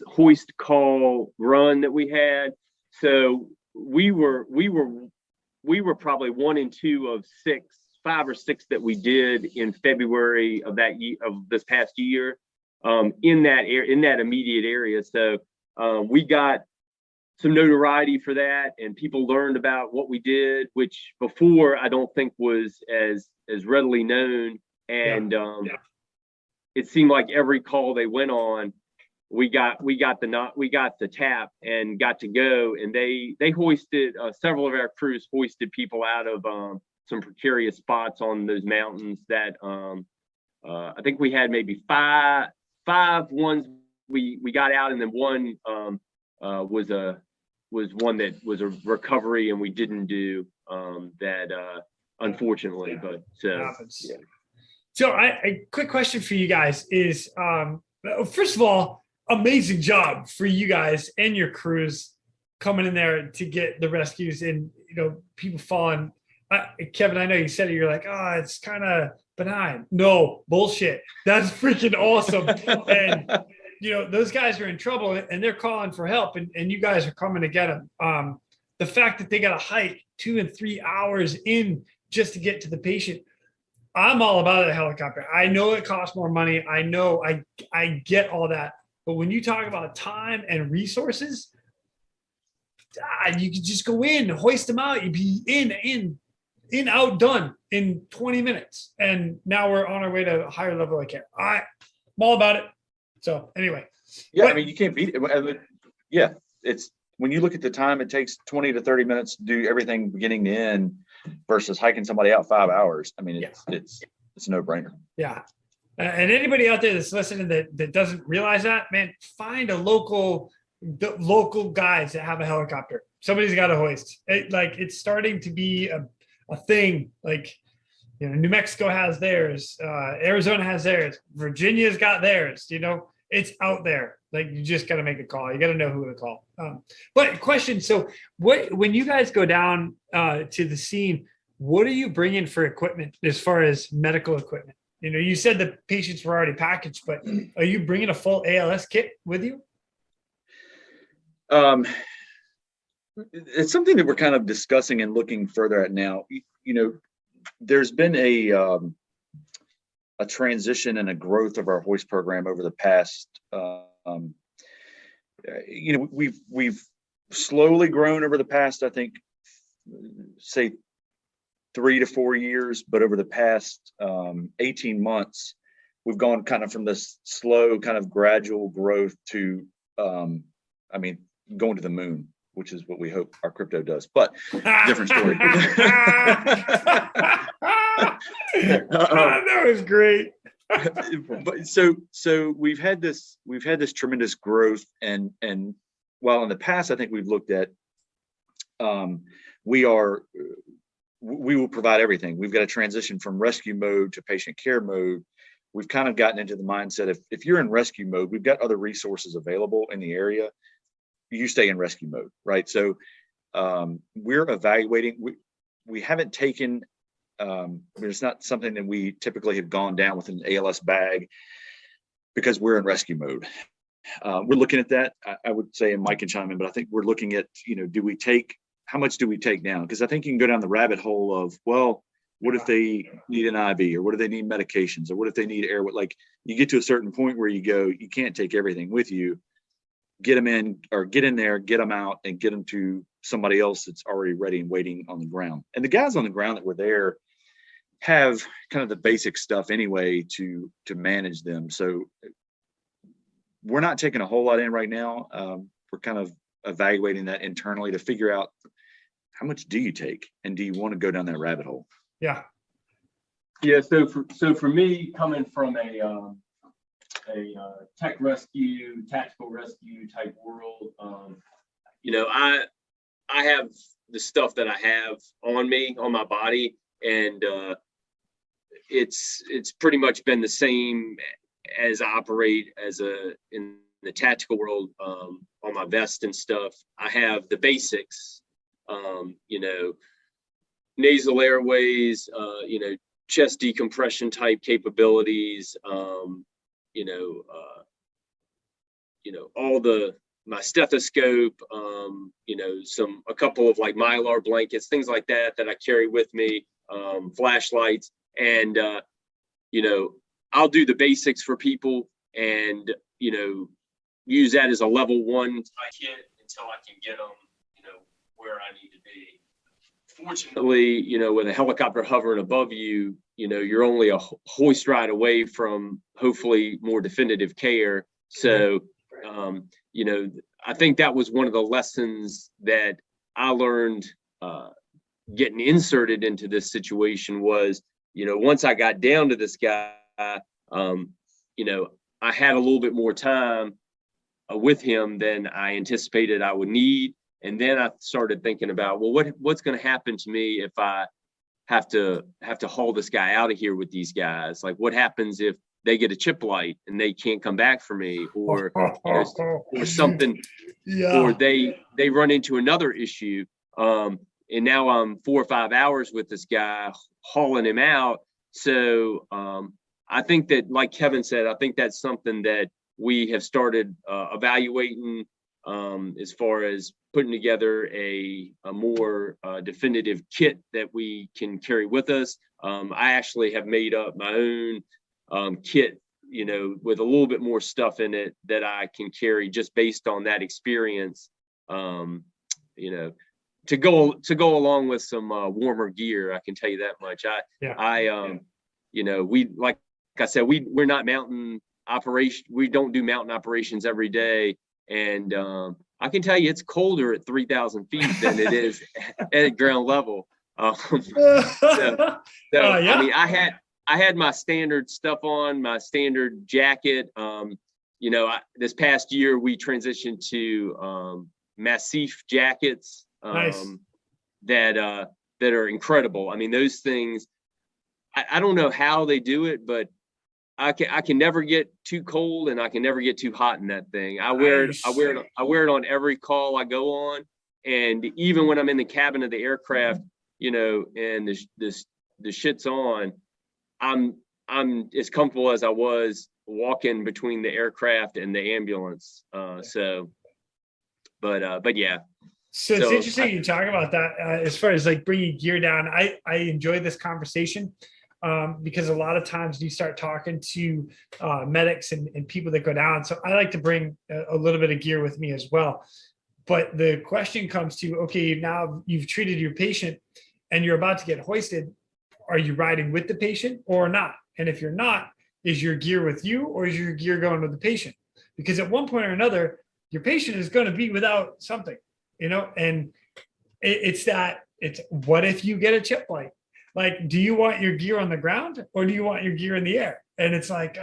S3: hoist call run that we had. So we were probably 1 and 2 of 5 or 6 that we did in February of this past year, in that immediate area. So we got some notoriety for that, and people learned about what we did, which before I don't think was as readily known. And it seemed like every call they went on, we got the tap and got to go. And they hoisted, several of our crews hoisted people out of some precarious spots on those mountains that I think we had maybe five ones we got out, and then one was one that was a recovery, and we didn't do that unfortunately. But
S1: happens. So a quick question for you guys is, first of all, amazing job for you guys and your crews coming in there to get the rescues, and people falling. Kevin, I know you said it, you're like, oh, it's kind of benign. No, bullshit. That's freaking awesome. And those guys are in trouble and they're calling for help, and you guys are coming to get them. The fact that they got to hike 2 and 3 hours in just to get to the patient, I'm all about a helicopter. I know it costs more money. I know, I get all that. But when you talk about time and resources, you can just go in, hoist them out. You'd be in, out, done in 20 minutes. And now we're on our way to a higher level of care. I'm all about it. So anyway.
S2: Yeah, I mean, you can't beat it. Yeah, it's when you look at the time it takes 20 to 30 minutes to do everything beginning to end versus hiking somebody out 5 hours. I mean, it's a no-brainer.
S1: Yeah. And anybody out there that's listening that doesn't realize that, man, find the local guys that have a helicopter. Somebody's got a hoist. It's starting to be a thing. Like, New Mexico has theirs. Arizona has theirs. Virginia's got theirs. It's out there. Like, you just got to make a call. You got to know who to call. But question, so when you guys go down to the scene, what are you bringing for equipment as far as medical equipment? You said the patients were already packaged, but are you bringing a full ALS kit with you?
S2: It's something that we're kind of discussing and looking further at now. There's been a transition and a growth of our hoist program over the past. We've slowly grown over the past, I think, say 3 to 4 years, but over the past 18 months, we've gone kind of from this slow, kind of gradual growth to, going to the moon, which is what we hope our crypto does, but different story.
S1: That was great.
S2: But so we've had this tremendous growth, and while in the past I think we've looked at we will provide everything. We've got to transition from rescue mode to patient care mode. We've kind of gotten into the mindset if you're in rescue mode, we've got other resources available in the area. You stay in rescue mode, right? So we're evaluating. We haven't taken. It's not something that we typically have gone down with an ALS bag because we're in rescue mode. We're looking at that. I would say, and Mike can chime in, but I think we're looking at, how much do we take down? Because I think you can go down the rabbit hole of, well, what if they need an IV, or what if they need medications, or what if they need air? Like, you get to a certain point where you go, you can't take everything with you. Get them in, or get in there, get them out, and get them to somebody else that's already ready and waiting on the ground. And the guys on the ground that were there have kind of the basic stuff anyway to manage them. So we're not taking a whole lot in right now. We're kind of evaluating that internally to figure out how much do you take, and do you want to go down that rabbit hole?
S1: Yeah.
S3: So for me, coming from a tech rescue, tactical rescue type world, I have the stuff that I have on me, on my body, and it's pretty much been the same as I operate in the tactical world, on my vest and stuff. I have the basics, nasal airways, chest decompression type capabilities, my stethoscope, a couple of like Mylar blankets, things like that I carry with me, flashlights, and I'll do the basics for people, and use that as a level 1 kit until I can get them, where I need to be. Fortunately, with a helicopter hovering above you, you're only a hoist ride away from hopefully more definitive care. So, I think that was one of the lessons that I learned getting inserted into this situation was, once I got down to this guy, I had a little bit more time with him than I anticipated I would need. And then I started thinking about, well, what's going to happen to me if I have to haul this guy out of here with these guys? Like, what happens if they get a chip light and they can't come back for me, or something, or they run into another issue. And now I'm 4 or 5 hours with this guy hauling him out. So I think that, like Kevin said, I think that's something that we have started evaluating as far as putting together a more definitive kit that we can carry with us. I actually have made up my own kit, with a little bit more stuff in it that I can carry just based on that experience, to go along with some warmer gear. I can tell you that much. We, like I said, we're not mountain operation. We don't do mountain operations every day. And I can tell you it's colder at 3,000 feet than it is at ground level. I mean, I had my standard stuff on, my standard jacket. This past year we transitioned to Massif Jackets that are incredible. I mean, those things, I don't know how they do it, but I can never get too cold and I can never get too hot in that thing. I wear it on every call I go on. And even when I'm in the cabin of the aircraft, and the shit's on, I'm as comfortable as I was walking between the aircraft and the ambulance. But yeah.
S1: So it's interesting you talk about that as far as like bringing gear down. I enjoy this conversation because a lot of times you start talking to medics and people that go down. So I like to bring a little bit of gear with me as well. But the question comes to, okay, now you've treated your patient and you're about to get hoisted. Are you riding with the patient or not? And if you're not, is your gear with you or is your gear going with the patient? Because at one point or another, your patient is going to be without something, and it's what if you get a chip light? Like, do you want your gear on the ground or do you want your gear in the air? And it's like, do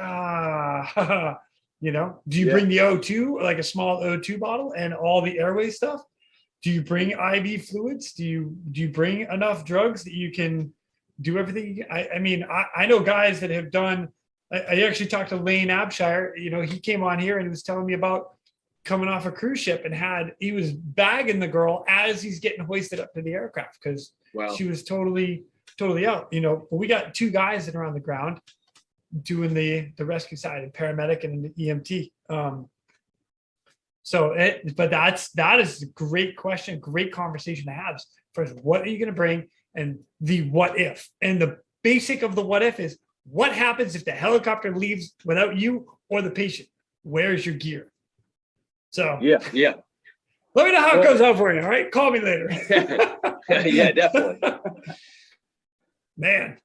S1: you bring the O2, like a small O2 bottle and all the airway stuff? Do you bring IV fluids? Do you bring enough drugs that you can do everything? I know guys that have done, I actually talked to Lane Abshire, he came on here and he was telling me about coming off a cruise ship and he was bagging the girl as he's getting hoisted up to the aircraft because she was totally out. But we got 2 guys that are on the ground doing the rescue side, and paramedic and the EMT. But that is a great question, great conversation to have. First, what are you going to bring? And the what if, and the basic of the what if is what happens if the helicopter leaves without you or the patient? Where's your gear? So
S3: yeah.
S1: Let me know how it goes out for you. All right, call me later.
S3: Yeah, definitely.
S1: Man,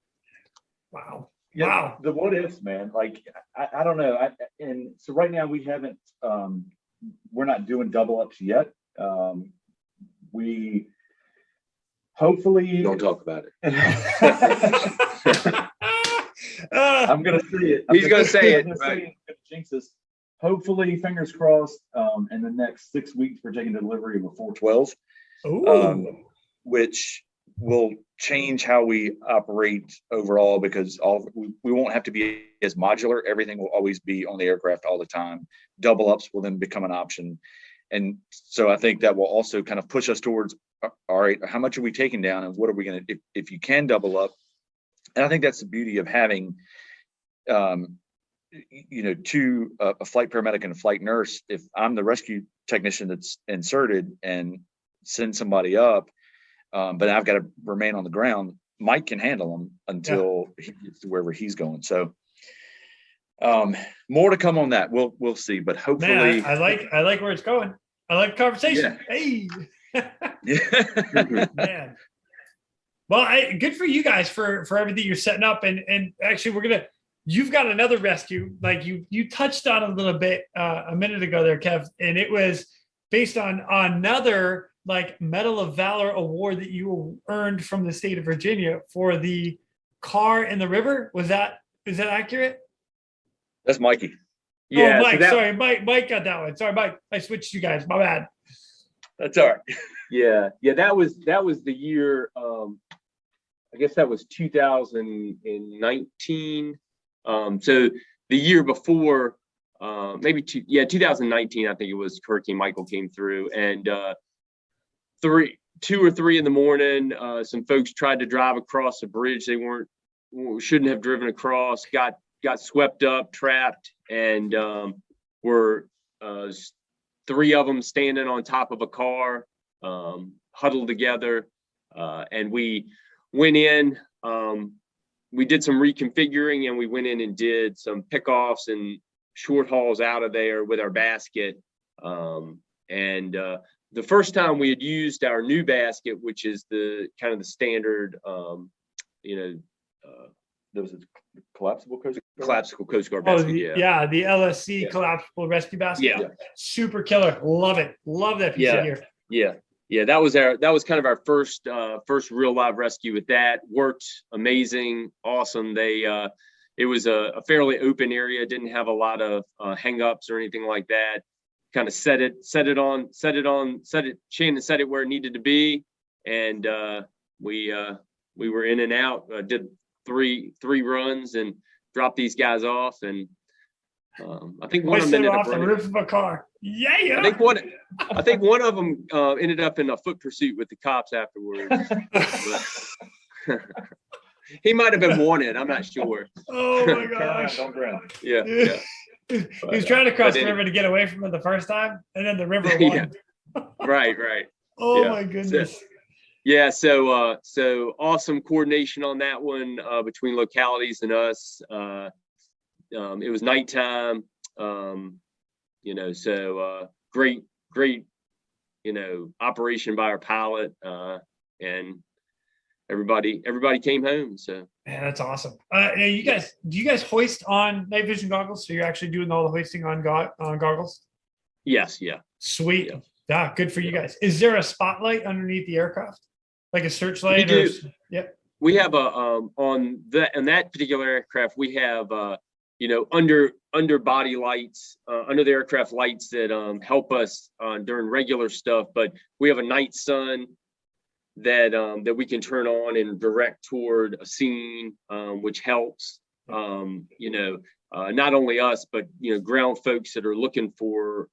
S1: wow.
S4: Yeah,
S1: Wow.
S4: The what ifs, man. Like I don't know. And so right now we haven't. We're not doing double ups yet. We hopefully
S3: don't talk about it.
S4: I'm gonna say it.
S3: He's gonna say it.
S4: Right. Jinx us. Hopefully, fingers crossed. In the next 6 weeks, we're taking delivery of a 412,
S2: which will change how we operate overall because we won't have to be as modular. Everything will always be on the aircraft all the time. Double ups will then become an option. And so I think that will also kind of push us towards, all right, how much are we taking down and what are we going to, if you can double up. And I think that's the beauty of having, a flight paramedic and a flight nurse. If I'm the rescue technician that's inserted and send somebody up, but I've got to remain on the ground, Mike can handle them until he gets to wherever he's going. So more to come on that. We'll see, but hopefully.
S1: Man, I like where it's going. I like the conversation.
S2: Yeah.
S1: Hey. Man. Well, good for you guys for everything you're setting up. And actually you've got another rescue, like you touched on a little bit a minute ago there, Kev, and it was based on another like Medal of Valor award that you earned from the state of Virginia for the car in the river. Is that accurate?
S2: That's Mikey.
S3: Yeah,
S1: Oh, Mike,
S3: so
S1: sorry, Mike got that one. Sorry, Mike, I switched you guys. My bad.
S2: That's all right.
S3: yeah, that was the year. I guess that was 2019. So the year before, maybe 2019, I think it was, Hurricane Michael came through, and 2 or 3 in the morning, some folks tried to drive across a bridge they shouldn't have driven across, got swept up, trapped, and were 3 of them standing on top of a car, huddled together, and we went in. We did some reconfiguring, and we went in and did some pickoffs and short hauls out of there with our basket. The first time we had used our new basket, which is the kind of the standard,
S2: Those are collapsible Coast Guard?
S3: collapsible Coast Guard
S1: Oh,
S3: basket.
S1: the LSC collapsible rescue basket.
S3: Yeah.
S1: Super killer. Love it. Love that piece of gear.
S3: Yeah. That was kind of our first real live rescue with that. Worked amazing, awesome. It was a fairly open area, didn't have a lot of hang-ups or anything like that. Kind of Shannon set it where it needed to be, and we were in and out. Did three runs and dropped these guys off, and I think one of them ended up
S1: off the roof of a car. Yeah.
S3: I think one of them ended up in a foot pursuit with the cops afterwards. He might have been wanted. I'm not sure.
S1: Oh my gosh.
S2: Don't drown.
S3: Yeah.
S1: He was trying to cross the river to get away from it the first time, and then the river won.
S3: Right.
S1: Oh
S3: Yeah.
S1: my goodness.
S3: Yeah, so awesome coordination on that one between localities and us. It was nighttime, so great, operation by our pilot, and everybody came home. So
S1: Man, that's awesome. Do you guys hoist on night vision goggles? So you're actually doing all the hoisting on goggles?
S3: yes, yeah.
S1: Sweet. Yeah, good for you guys. Is there a spotlight underneath the aircraft? Like a searchlight?
S3: We do.
S1: Yep.
S3: We have on that particular aircraft, we have under body lights, under the aircraft lights that help us during regular stuff. But we have a night sun that we can turn on and direct toward a scene, which helps. Not only us, but ground folks that are looking for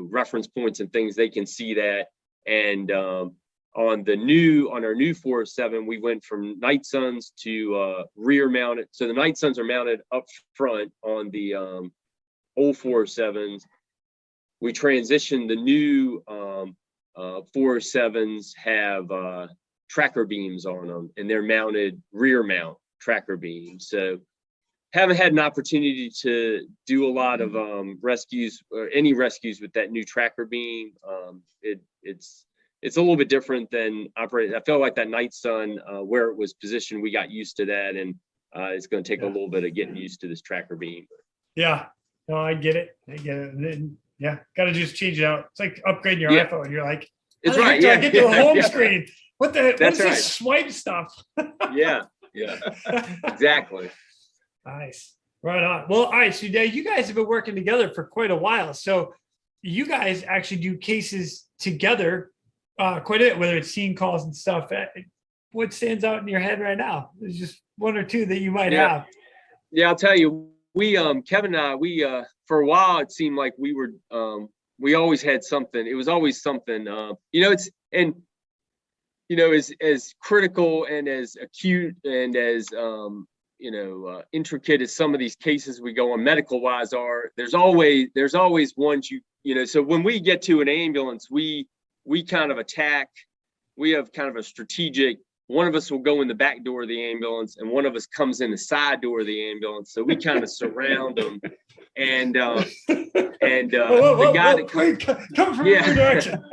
S3: reference points and things, they can see that. And on our new 407, we went from night suns to rear mounted. So the night suns are mounted up front on the old 407s. We transitioned the new 407s have tracker beams on them, and they're mounted rear mount tracker beams. So haven't had an opportunity to do a lot of rescues or any rescues with that new tracker beam. It's a little bit different than operating. I feel like that night sun, where it was positioned, we got used to that, and it's going to take a little bit of getting used to this tracker beam.
S1: Yeah, no, I get it. Yeah, got to just change it out. It's like upgrading your iPhone. You're like,
S3: it's right. Yeah,
S1: get to the home screen. What is this swipe stuff?
S3: Yeah, exactly.
S1: Nice, right on. Well, all right. So now you guys have been working together for quite a while. So you guys actually do cases together quite a bit, whether it's scene calls and stuff. What stands out in your head right now? There's just one or two that you might have.
S3: Yeah, I'll tell you. We, Kevin and I, for a while, it seemed like we were, we always had something. It was always something, as critical and as acute and as, intricate as some of these cases we go on medical wise are, there's always ones so when we get to an ambulance, we kind of attack. We have kind of a strategic, one of us will go in the back door of the ambulance and one of us comes in the side door of the ambulance. So we kind of surround them, and the guy that
S1: come from your direction.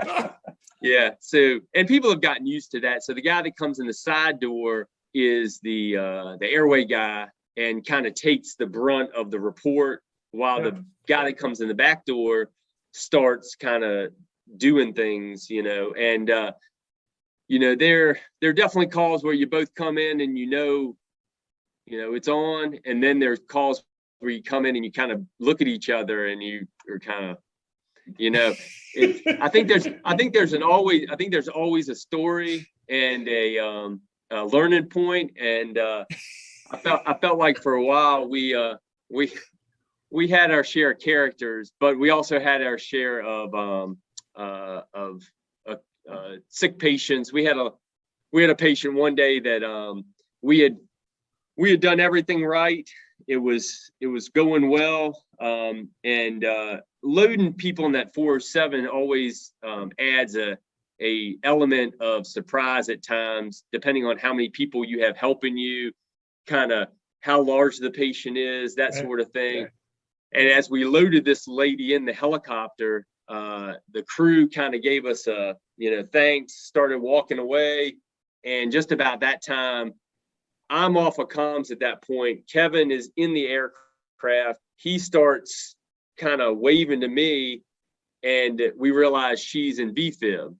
S3: Yeah. So, and people have gotten used to that. So the guy that comes in the side door is the airway guy and kind of takes the brunt of the report, while the guy that comes in the back door starts kind of doing things, and there are definitely calls where you both come in and it's on, and then there's calls where you come in and you kind of look at each other and you are kind of, I think there's always a story and a learning point. And I felt like for a while we had our share of characters, but we also had our share of sick patients. We had a patient one day that we had done everything right. It was going well, and loading people in that 407 always adds a element of surprise at times, depending on how many people you have helping you, kind of how large the patient is, that sort of thing. And as we loaded this lady in the helicopter, the crew kind of gave us a, thanks, started walking away. And just about that time, I'm off of comms at that point. Kevin is in the aircraft. He starts kind of waving to me, and we realize she's in VFib.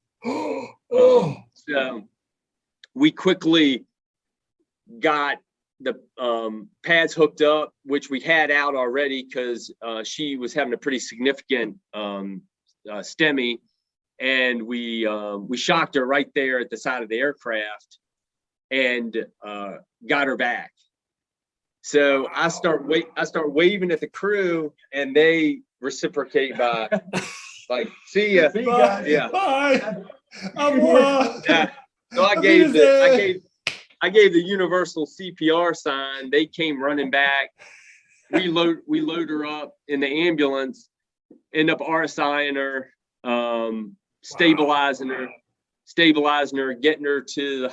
S3: So we quickly got the pads hooked up, which we had out already because she was having a pretty significant STEMI, and we shocked her right there at the side of the aircraft and got her back. So I start waving at the crew, and they reciprocate by like, see ya.
S1: Bye.
S3: Yeah.
S1: Bye. I'm lost.
S3: Yeah. So I gave the universal CPR sign. They came running back. We load her up in the ambulance, end up RSIing her, stabilizing her, getting her to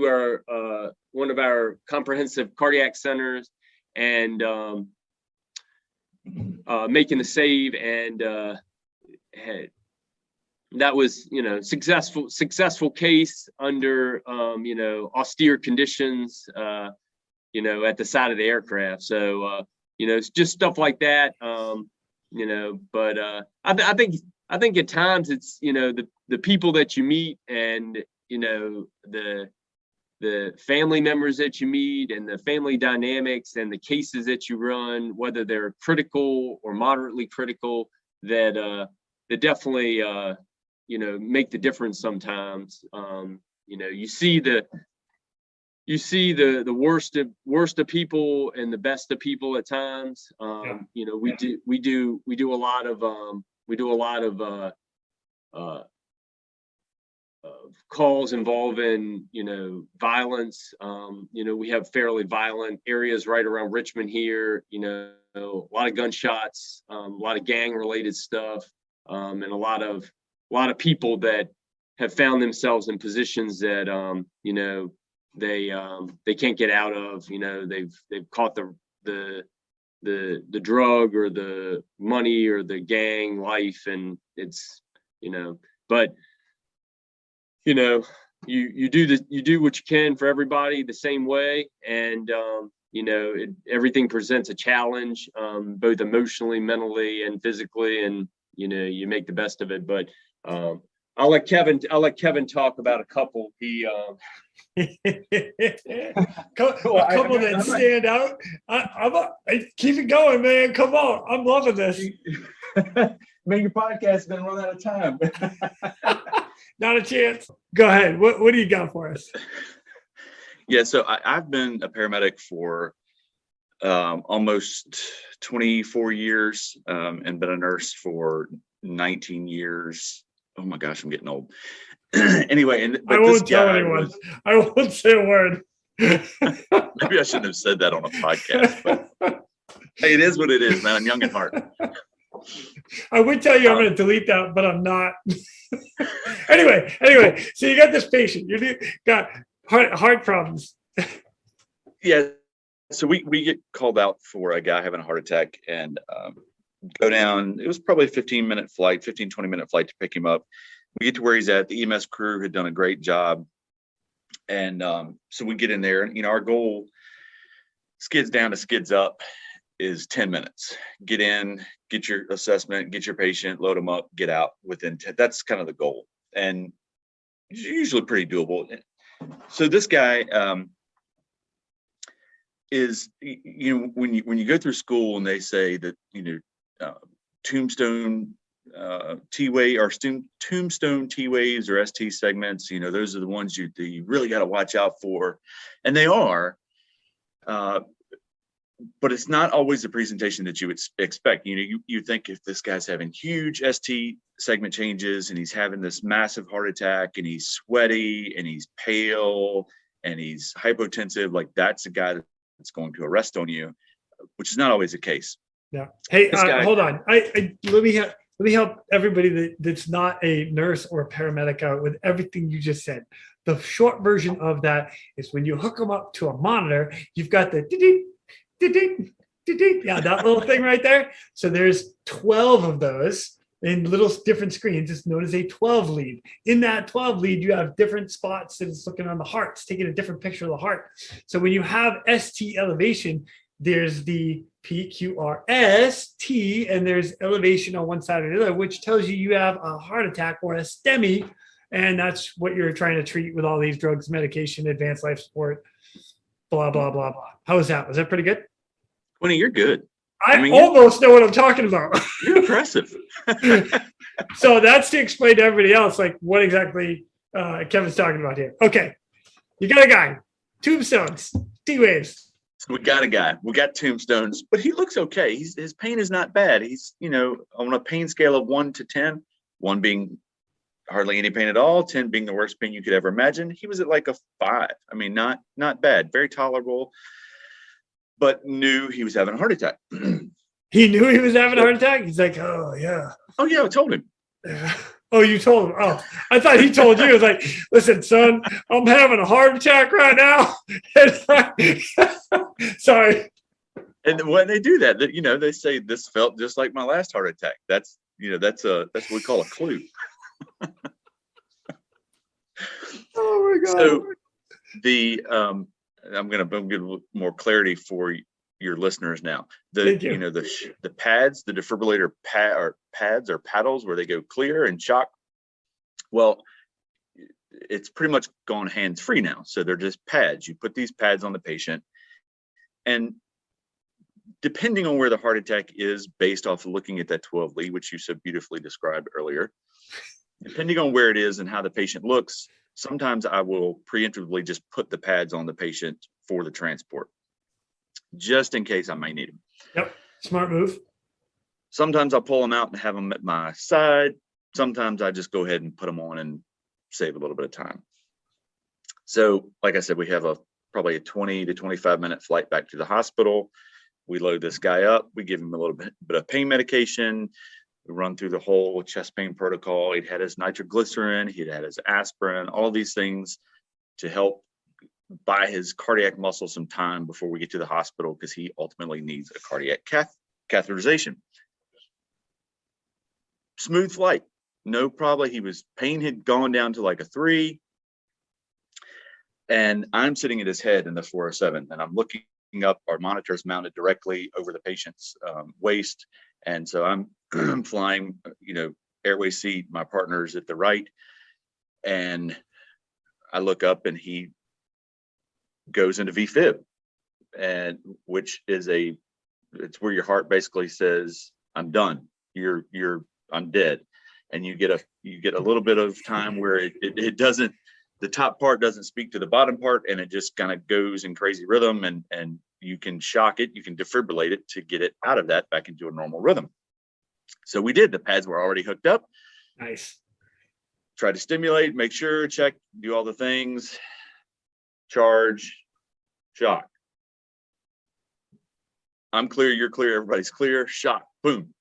S3: our one of our comprehensive cardiac centers, and making the save. And that was, successful case under, austere conditions, at the side of the aircraft. So, it's just stuff like that. But I think at times it's, the people that you meet, and, the family members that you meet, and the family dynamics, and the cases that you run, whether they're critical or moderately critical, that definitely, make the difference sometimes. You see the worst of people and the best of people at times. We do a lot of calls involving, violence. We have fairly violent areas right around Richmond here, a lot of gunshots, a lot of gang related stuff, and a lot of people that have found themselves in positions that, they can't get out of. They've caught the drug or the money or the gang life, and it's, but you do what you can for everybody the same way. And, everything presents a challenge, both emotionally, mentally, and physically, and, you make the best of it. But, I'll let Kevin talk about a couple. He,
S1: a couple that stand out. Keep it going, man. Come on. I'm loving this.
S4: Man, your podcast has been run out of time.
S1: Not a chance. Go ahead. What do you got for us?
S2: Yeah, so I've been a paramedic for almost 24 years, and been a nurse for 19 years. Oh my gosh, I'm getting old. Anyway,
S1: I won't tell anyone. I won't say a word.
S2: Maybe I shouldn't have said that on a podcast, but hey, it is what it is, man. I'm young at heart.
S1: I would tell you I'm going to delete that, but I'm not. Anyway, so you got this patient. You got heart problems.
S2: Yeah. So we get called out for a guy having a heart attack, and go down. It was probably a 15-20 minute flight to pick him up. We get to where he's at. The EMS crew had done a great job. And so we get in there, and, our goal, skids down to skids up, is 10 minutes. Get in, get your assessment, get your patient, load them up, get out within 10. That's kind of the goal. And it's usually pretty doable. So this guy, is, when you go through school and they say that, tombstone T-way or tombstone T-waves or ST segments, those are the ones you really got to watch out for. And they are, but it's not always the presentation that you would expect. You think if this guy's having huge ST segment changes and he's having this massive heart attack and he's sweaty and he's pale and he's hypotensive, like that's a guy that's going to arrest on you, which is not always the case.
S1: Yeah. Hey, hold on. Let me help everybody that's not a nurse or a paramedic out with everything you just said. The short version of that is when you hook them up to a monitor, you've got the yeah, that little thing right there. So there's 12 of those in little different screens. It's known as a 12 lead. In that 12 lead, you have different spots that it's looking on the heart. It's taking a different picture of the heart. So when you have ST elevation, there's the PQRST, and there's elevation on one side or the other, which tells you have a heart attack or a STEMI, and that's what you're trying to treat with all these drugs, medication, advanced life support, blah, blah, blah, blah. How was that? Was that pretty good?
S2: Quinny, you're good.
S1: I almost know what I'm talking about.
S2: You're impressive.
S1: So that's to explain to everybody else, like what exactly Kevin's talking about here. Okay. You got a guy, tombstones, T-waves.
S2: So we got a guy, we got tombstones, but he looks okay. His pain is not bad. He's, on a pain scale of 1 to 10, 1 being hardly any pain at all, 10 being the worst pain you could ever imagine. He was at like a 5. I mean, not bad, very tolerable, but knew he was having a heart attack.
S1: He knew he was having a heart attack? He's like, oh, yeah.
S2: Oh, yeah, I told him.
S1: Oh, you told him. Oh, I thought he told you. He was like, listen, son, I'm having a heart attack right now. Sorry.
S2: And when they do that, they say this felt just like my last heart attack. That's what we call a clue.
S1: Oh my God.
S2: So I'm going to give more clarity for your listeners now. The pads, the defibrillator pads or paddles where they go clear and shock. Well, it's pretty much gone hands-free now. So they're just pads. You put these pads on the patient, and depending on where the heart attack is, based off of looking at that 12 lead, which you so beautifully described earlier, depending on where it is and how the patient looks, sometimes I will preemptively just put the pads on the patient for the transport, just in case I may need them.
S1: Yep. Smart move.
S2: Sometimes I'll pull them out and have them at my side. Sometimes I just go ahead and put them on and save a little bit of time. So, like I said, we have probably a 20 to 25 minute flight back to the hospital. We load this guy up. We give him a little bit of pain medication. We run through the whole chest pain protocol. He'd had his nitroglycerin, he'd had his aspirin, all these things to help buy his cardiac muscle some time before we get to the hospital, because he ultimately needs a cardiac catheterization. Smooth flight, no problem. Pain had gone down to like a 3. And I'm sitting at his head in the 407, and I'm looking up. Our monitor's mounted directly over the patient's waist. And so I'm flying, airway seat, my partner's at the right. And I look up and he goes into VFib, and which is it's where your heart basically says, I'm done. I'm dead. And you get a little bit of time where it doesn't, the top part doesn't speak to the bottom part, and it just kind of goes in crazy rhythm, and you can shock it, you can defibrillate it to get it out of that back into a normal rhythm. So we did. The pads were already hooked up.
S1: Nice.
S2: Try to stimulate, make sure, check, do all the things, charge, shock. I'm clear, you're clear, everybody's clear, shock, boom.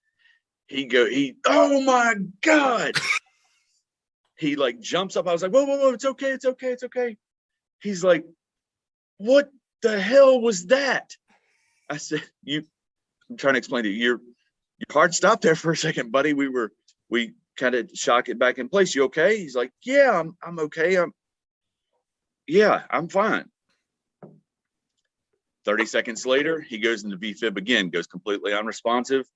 S2: Oh my God. He like jumps up. I was like, whoa, it's okay. He's like, what the hell was that? I said, I'm trying to explain to you, your heart stopped there for a second, buddy. We kind of shock it back in place. You okay? He's like, yeah, I'm okay. I'm fine. 30 seconds later, he goes into VFib again, goes completely unresponsive.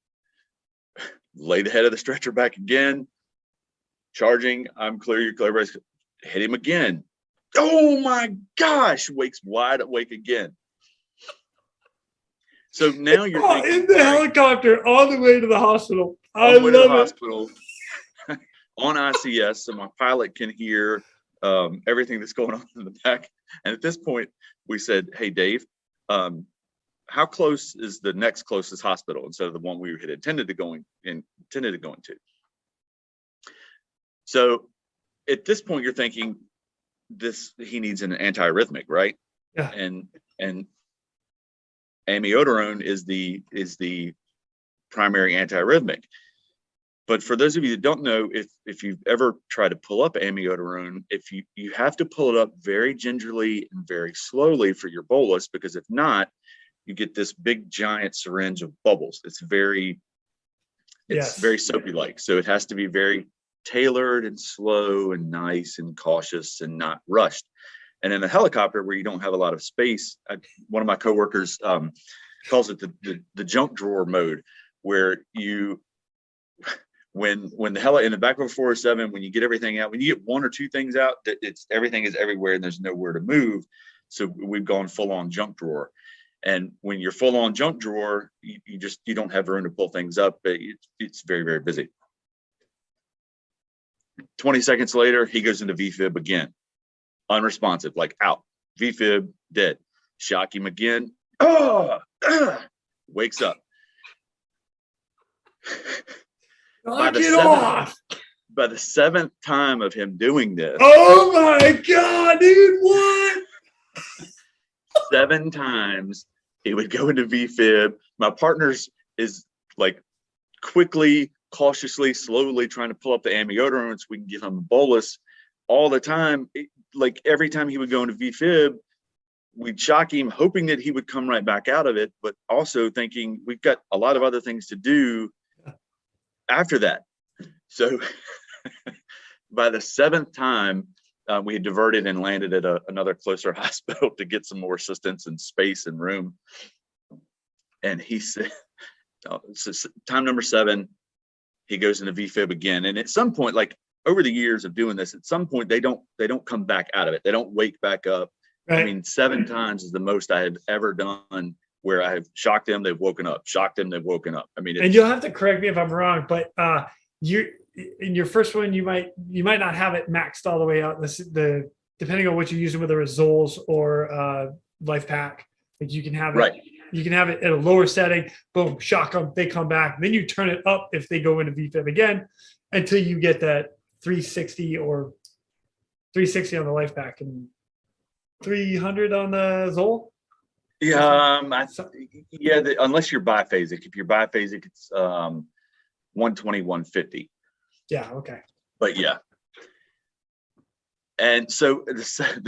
S2: Lay the head of the stretcher back again. Charging, I'm clear, you're clear. Hit him again. Oh my gosh, wakes wide awake again. So now you're thinking,
S1: in the helicopter on the way to the hospital. I
S2: on the way to the
S1: love it.
S2: hospital on ICS, so my pilot can hear everything that's going on in the back. And at this point, we said, "Hey, Dave, how close is the next closest hospital instead of the one we had intended to going to?" So at this point, you're thinking, he needs an antiarrhythmic, right?
S1: Yeah.
S2: And amiodarone is the primary antiarrhythmic. But for those of you that don't know, if you've ever tried to pull up amiodarone, if you have to pull it up very gingerly and very slowly for your bolus, because if not, you get this big giant syringe of bubbles. It's very soapy like. So it has to be very tailored and slow and nice and cautious and not rushed. And in a helicopter where you don't have a lot of space, one of my coworkers calls it the junk drawer mode, where when the in the back of a 407, when you get everything out, when you get one or two things out, everything is everywhere and there's nowhere to move. So we've gone full on junk drawer. And when you're full on junk drawer, you don't have room to pull things up. But it's very, very busy. 20 seconds later, he goes into VFib again. Unresponsive, like out. VFib, dead. Shock him again. Wakes up.
S1: Knock it off.
S2: By the seventh time of him doing this.
S1: Oh my God, dude, what?
S2: 7 times he would go into VFib. My partner's is like quickly, cautiously, slowly trying to pull up the amiodarone so we can give him a bolus all the time. Like every time he would go into VFib, we'd shock him, hoping that he would come right back out of it, but also thinking we've got a lot of other things to do after that. So by the 7th time, we had diverted and landed at another closer hospital to get some more assistance and space and room. And he said, time number 7, he goes into VFib again. And at some point, like over the years of doing this, at some point they don't come back out of it. They don't wake back up. Right. I mean, 7 times is the most I have ever done where I have shocked them, they've woken up, shocked them, they've woken up. I mean,
S1: and you'll have to correct me if I'm wrong, but in your first one, you might not have it maxed all the way out. Depending on what you're using, whether it's Zols or Life Pack, like you can have it. Right. You can have it at a lower setting. Boom, shock them, they come back. Then you turn it up if they go into VFib again, until you get that 360 or 360 on the Life Pack and 300 on the Zol.
S2: Yeah, unless you're biphasic. If you're biphasic, it's 120, 150.
S1: Yeah, okay.
S2: But yeah. And so the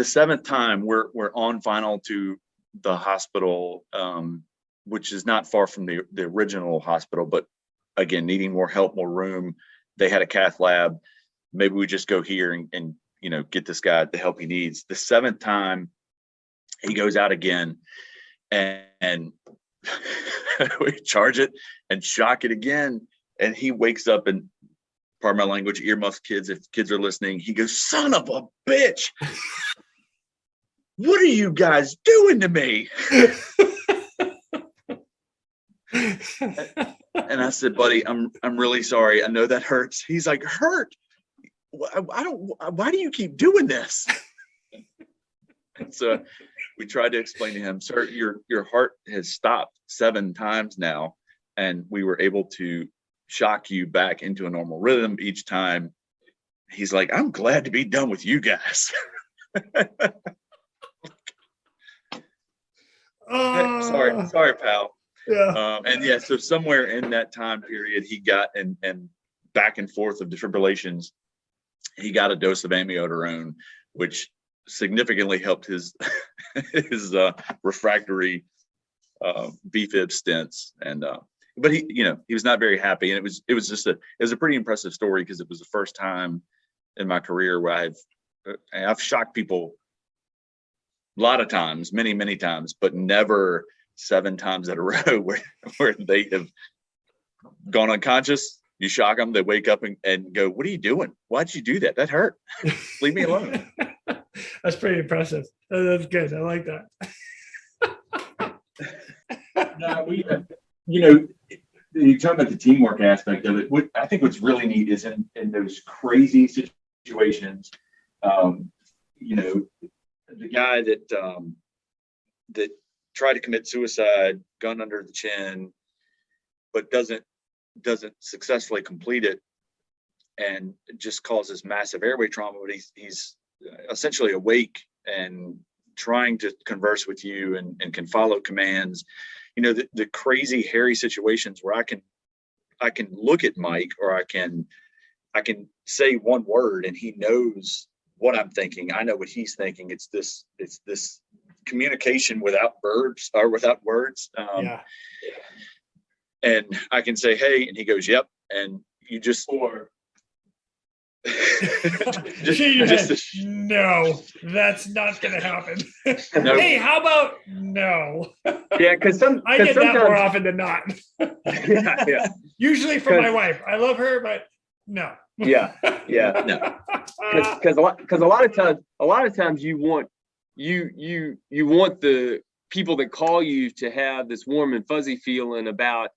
S2: 7th time we're on final to the hospital, which is not far from the original hospital, but again, needing more help, more room. They had a cath lab. Maybe we just go here and get this guy the help he needs. The 7th time he goes out again and we charge it and shock it again. And he wakes up and, pardon my language, earmuffs kids, if kids are listening, he goes, "Son of a bitch. What are you guys doing to me?" And I said, "Buddy, I'm really sorry. I know that hurts." He's like, "Hurt? Why do you keep doing this?" So we tried to explain to him, "Sir, your heart has stopped 7 times now, and we were able to shock you back into a normal rhythm each time." He's like, "I'm glad to be done with you guys." Sorry, pal.
S1: Yeah.
S2: And yeah, so somewhere in that time period, he got and back and forth of defibrillations, he got a dose of amiodarone, which significantly helped his refractory VFib stents. And but he was not very happy, and it was a pretty impressive story because it was the first time in my career where I've shocked people a lot of times, many times, but never 7 times in a row where they have gone unconscious. You shock them, they wake up and go, "What are you doing? Why'd you do that? That hurt. Leave me alone."
S1: That's pretty impressive. That's good. I like that.
S4: No, you talk about the teamwork aspect of it. I think what's really neat is in those crazy situations, the
S2: guy that tried to commit suicide, gun under the chin, but doesn't successfully complete it, and just causes massive airway trauma. But he's essentially awake and trying to converse with you and can follow commands. The crazy hairy situations where I can look at Mike, or I can say one word and he knows what I'm thinking. I know what he's thinking. It's this communication without verbs or without words. And I can say, hey, and he goes, yep. And you just,
S1: no, that's not going to happen.
S2: No.
S1: Hey, how about no?
S3: Yeah, because
S1: I get that more often than not.
S3: Yeah.
S1: Usually from my wife. I love her, but no.
S3: Yeah.
S2: No.
S3: Because a lot of times you want the people that call you to have this warm and fuzzy feeling about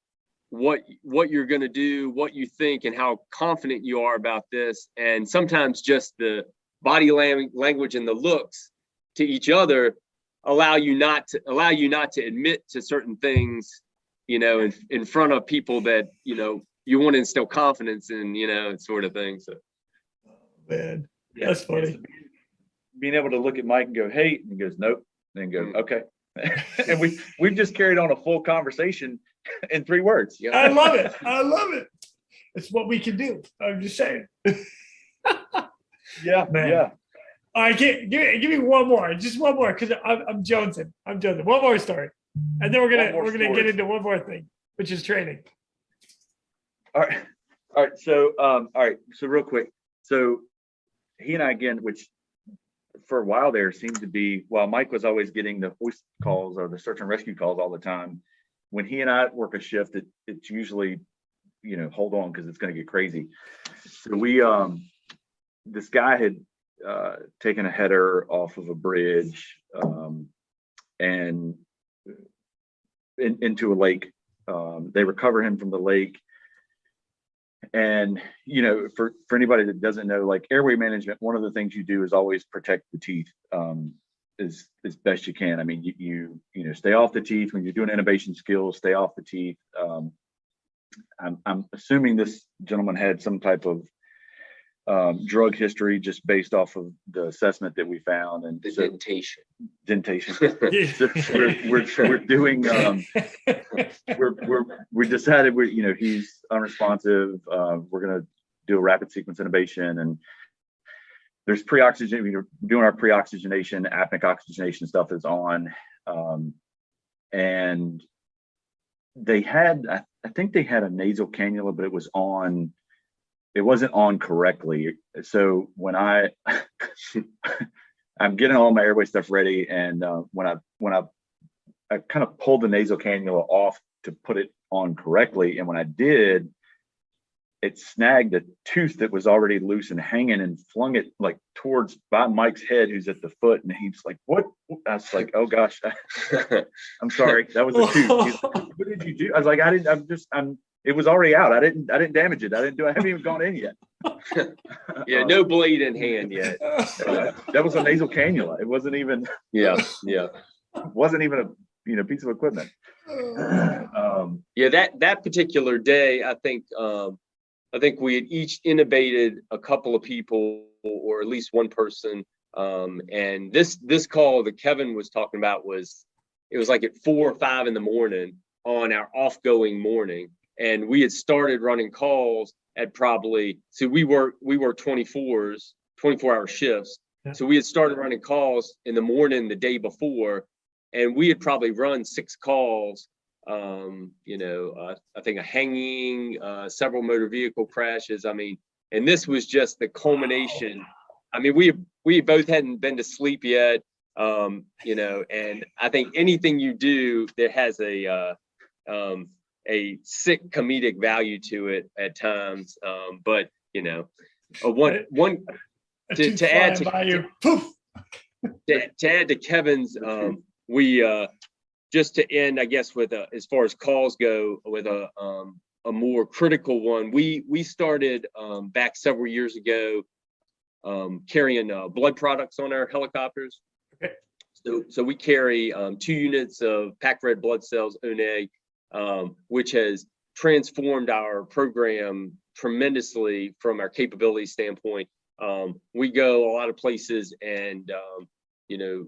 S3: what you're going to do, what you think, and how confident you are about this. And sometimes just the body language and the looks to each other allow you not to admit to certain things, in front of people that, you want to instill confidence in, sort of thing. So,
S1: man, that's funny.
S2: Being able to look at Mike and go, hey, and he goes, nope. And go, okay. And we've just carried on a full conversation in 3 words.
S1: I love it. It's what we can do. I'm just saying.
S2: Yeah,
S1: man.
S2: Yeah.
S1: All right, give me one more, just one more, because I'm jonesing. One more story, and then we're gonna get into one more thing, which is training.
S2: All right. So real quick. So he and I, again, which for a while there seemed to be, while Mike was always getting the hoist calls or the search and rescue calls all the time, when he and I work a shift, it's usually, hold on, because it's going to get crazy. So this guy had taken a header off of a bridge and into a lake. They recover him from the lake. And, for anybody that doesn't know, like airway management, one of the things you do is always protect the teeth as best you can. I mean, you stay off the teeth when you're doing intubation skills, stay off the teeth. I'm assuming this gentleman had some type of drug history just based off of the assessment that we found, and
S3: the dentation.
S2: So we're doing we decided he's unresponsive. We're gonna do a rapid sequence intubation, and there's pre-oxygen. We're doing our pre-oxygenation, apneic oxygenation stuff is on, and they had, I think they had a nasal cannula, but it wasn't on correctly. So when I'm getting all my airway stuff ready, and when I kind of pulled the nasal cannula off to put it on correctly, and when I did, it snagged a tooth that was already loose and hanging, and flung it like towards by Mike's head, who's at the foot, and he's like, "What?" I was like, "Oh gosh, I'm sorry, that was a tooth." He's like, "What did you do?" I was like, It was already out. I didn't damage it. I haven't even gone in yet.
S3: Yeah, no blade in hand yet.
S2: That was a nasal cannula. It wasn't even.
S3: Yeah.
S2: Wasn't even a piece of equipment.
S3: That particular day, I think we had each intubated a couple of people, or at least one person. And this call that Kevin was talking about was like at 4 or 5 in the morning on our off-going morning. And we had started running calls at probably, so we work 24-hour shifts. Yeah. So we had started running calls in the morning the day before, and we had probably run 6 calls. I think a hanging, several motor vehicle crashes. I mean, and this was just the culmination. Wow. I mean, we both hadn't been to sleep yet, and I think anything you do that has a sick comedic value to it at times, but to add to Kevin's, we just to end, I guess, with as far as calls go, with a more critical one, we started back several years ago carrying blood products on our helicopters.
S1: Okay.
S3: So we carry 2 units of packed red blood cells, ONA, which has transformed our program tremendously from our capability standpoint. We go a lot of places, and you know,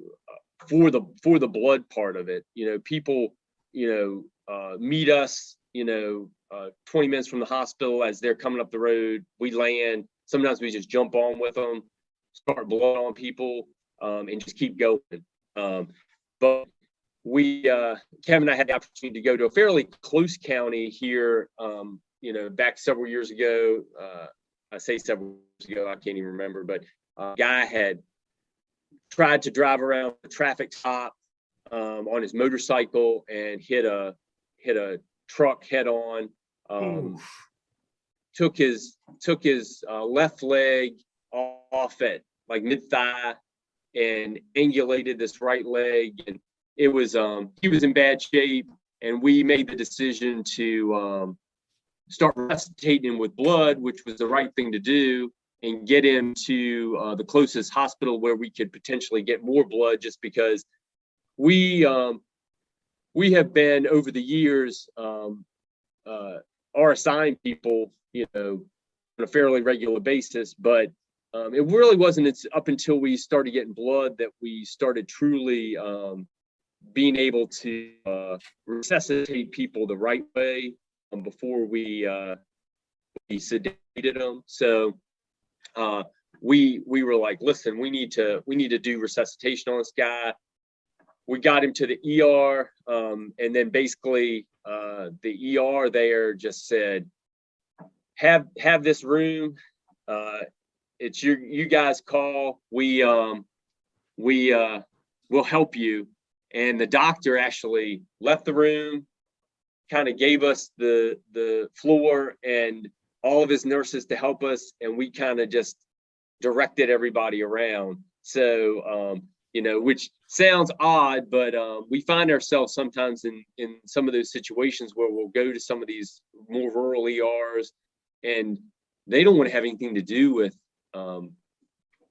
S3: for the blood part of it, you know, people, you know, meet us, you know, 20 minutes from the hospital as they're coming up the road. We land. Sometimes we just jump on with them, start blood on people, and just keep going. But we, Kevin and I had the opportunity to go to a fairly close county here, you know, back several years ago. I say several years ago, I can't even remember, but a guy had tried to drive around the traffic stop on his motorcycle and hit a truck head on. Took his left leg off at like mid thigh and angulated this right leg, and it was he was in bad shape, and we made the decision to start resuscitating him with blood, which was the right thing to do, and get him to the closest hospital where we could potentially get more blood, just because we have been over the years RSIing people, you know, on a fairly regular basis, but it really wasn't up until we started getting blood that we started truly being able to resuscitate people the right way before we sedated them. So we were like, listen, we need to do resuscitation on this guy. We got him to the ER, and then basically the ER there just said, have this room. It's you guys call. We'll help you. And the doctor actually left the room, kind of gave us the floor and all of his nurses to help us, and we kind of just directed everybody around. So you know, which sounds odd, but we find ourselves sometimes in some of those situations where we'll go to some of these more rural ERs, and they don't want to have anything to do with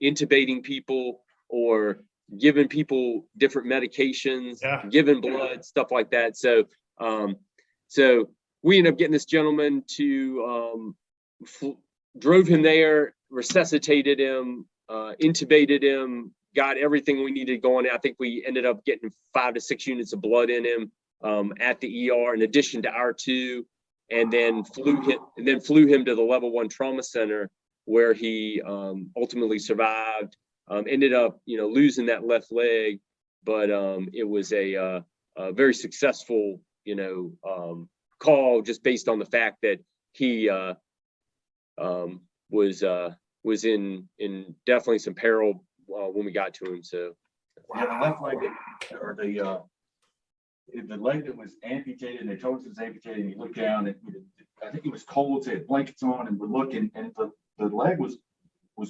S3: intubating people or giving people different medications, giving blood, stuff like that. So so we ended up getting this gentleman to drove him there, resuscitated him, intubated him, got everything we needed going. I think we ended up getting 5 to 6 units of blood in him at the ER, in addition to our 2, and then flew him to the level 1 trauma center, where he ultimately survived. Ended up, you know, losing that left leg, but it was a very successful, you know, call, just based on the fact that he was in definitely some peril when we got to him. So
S4: yeah, the left leg, or the leg that was amputated, and they told us it was amputated, and you look down, and I think it was cold, so it had blankets on, and we're looking, and the leg was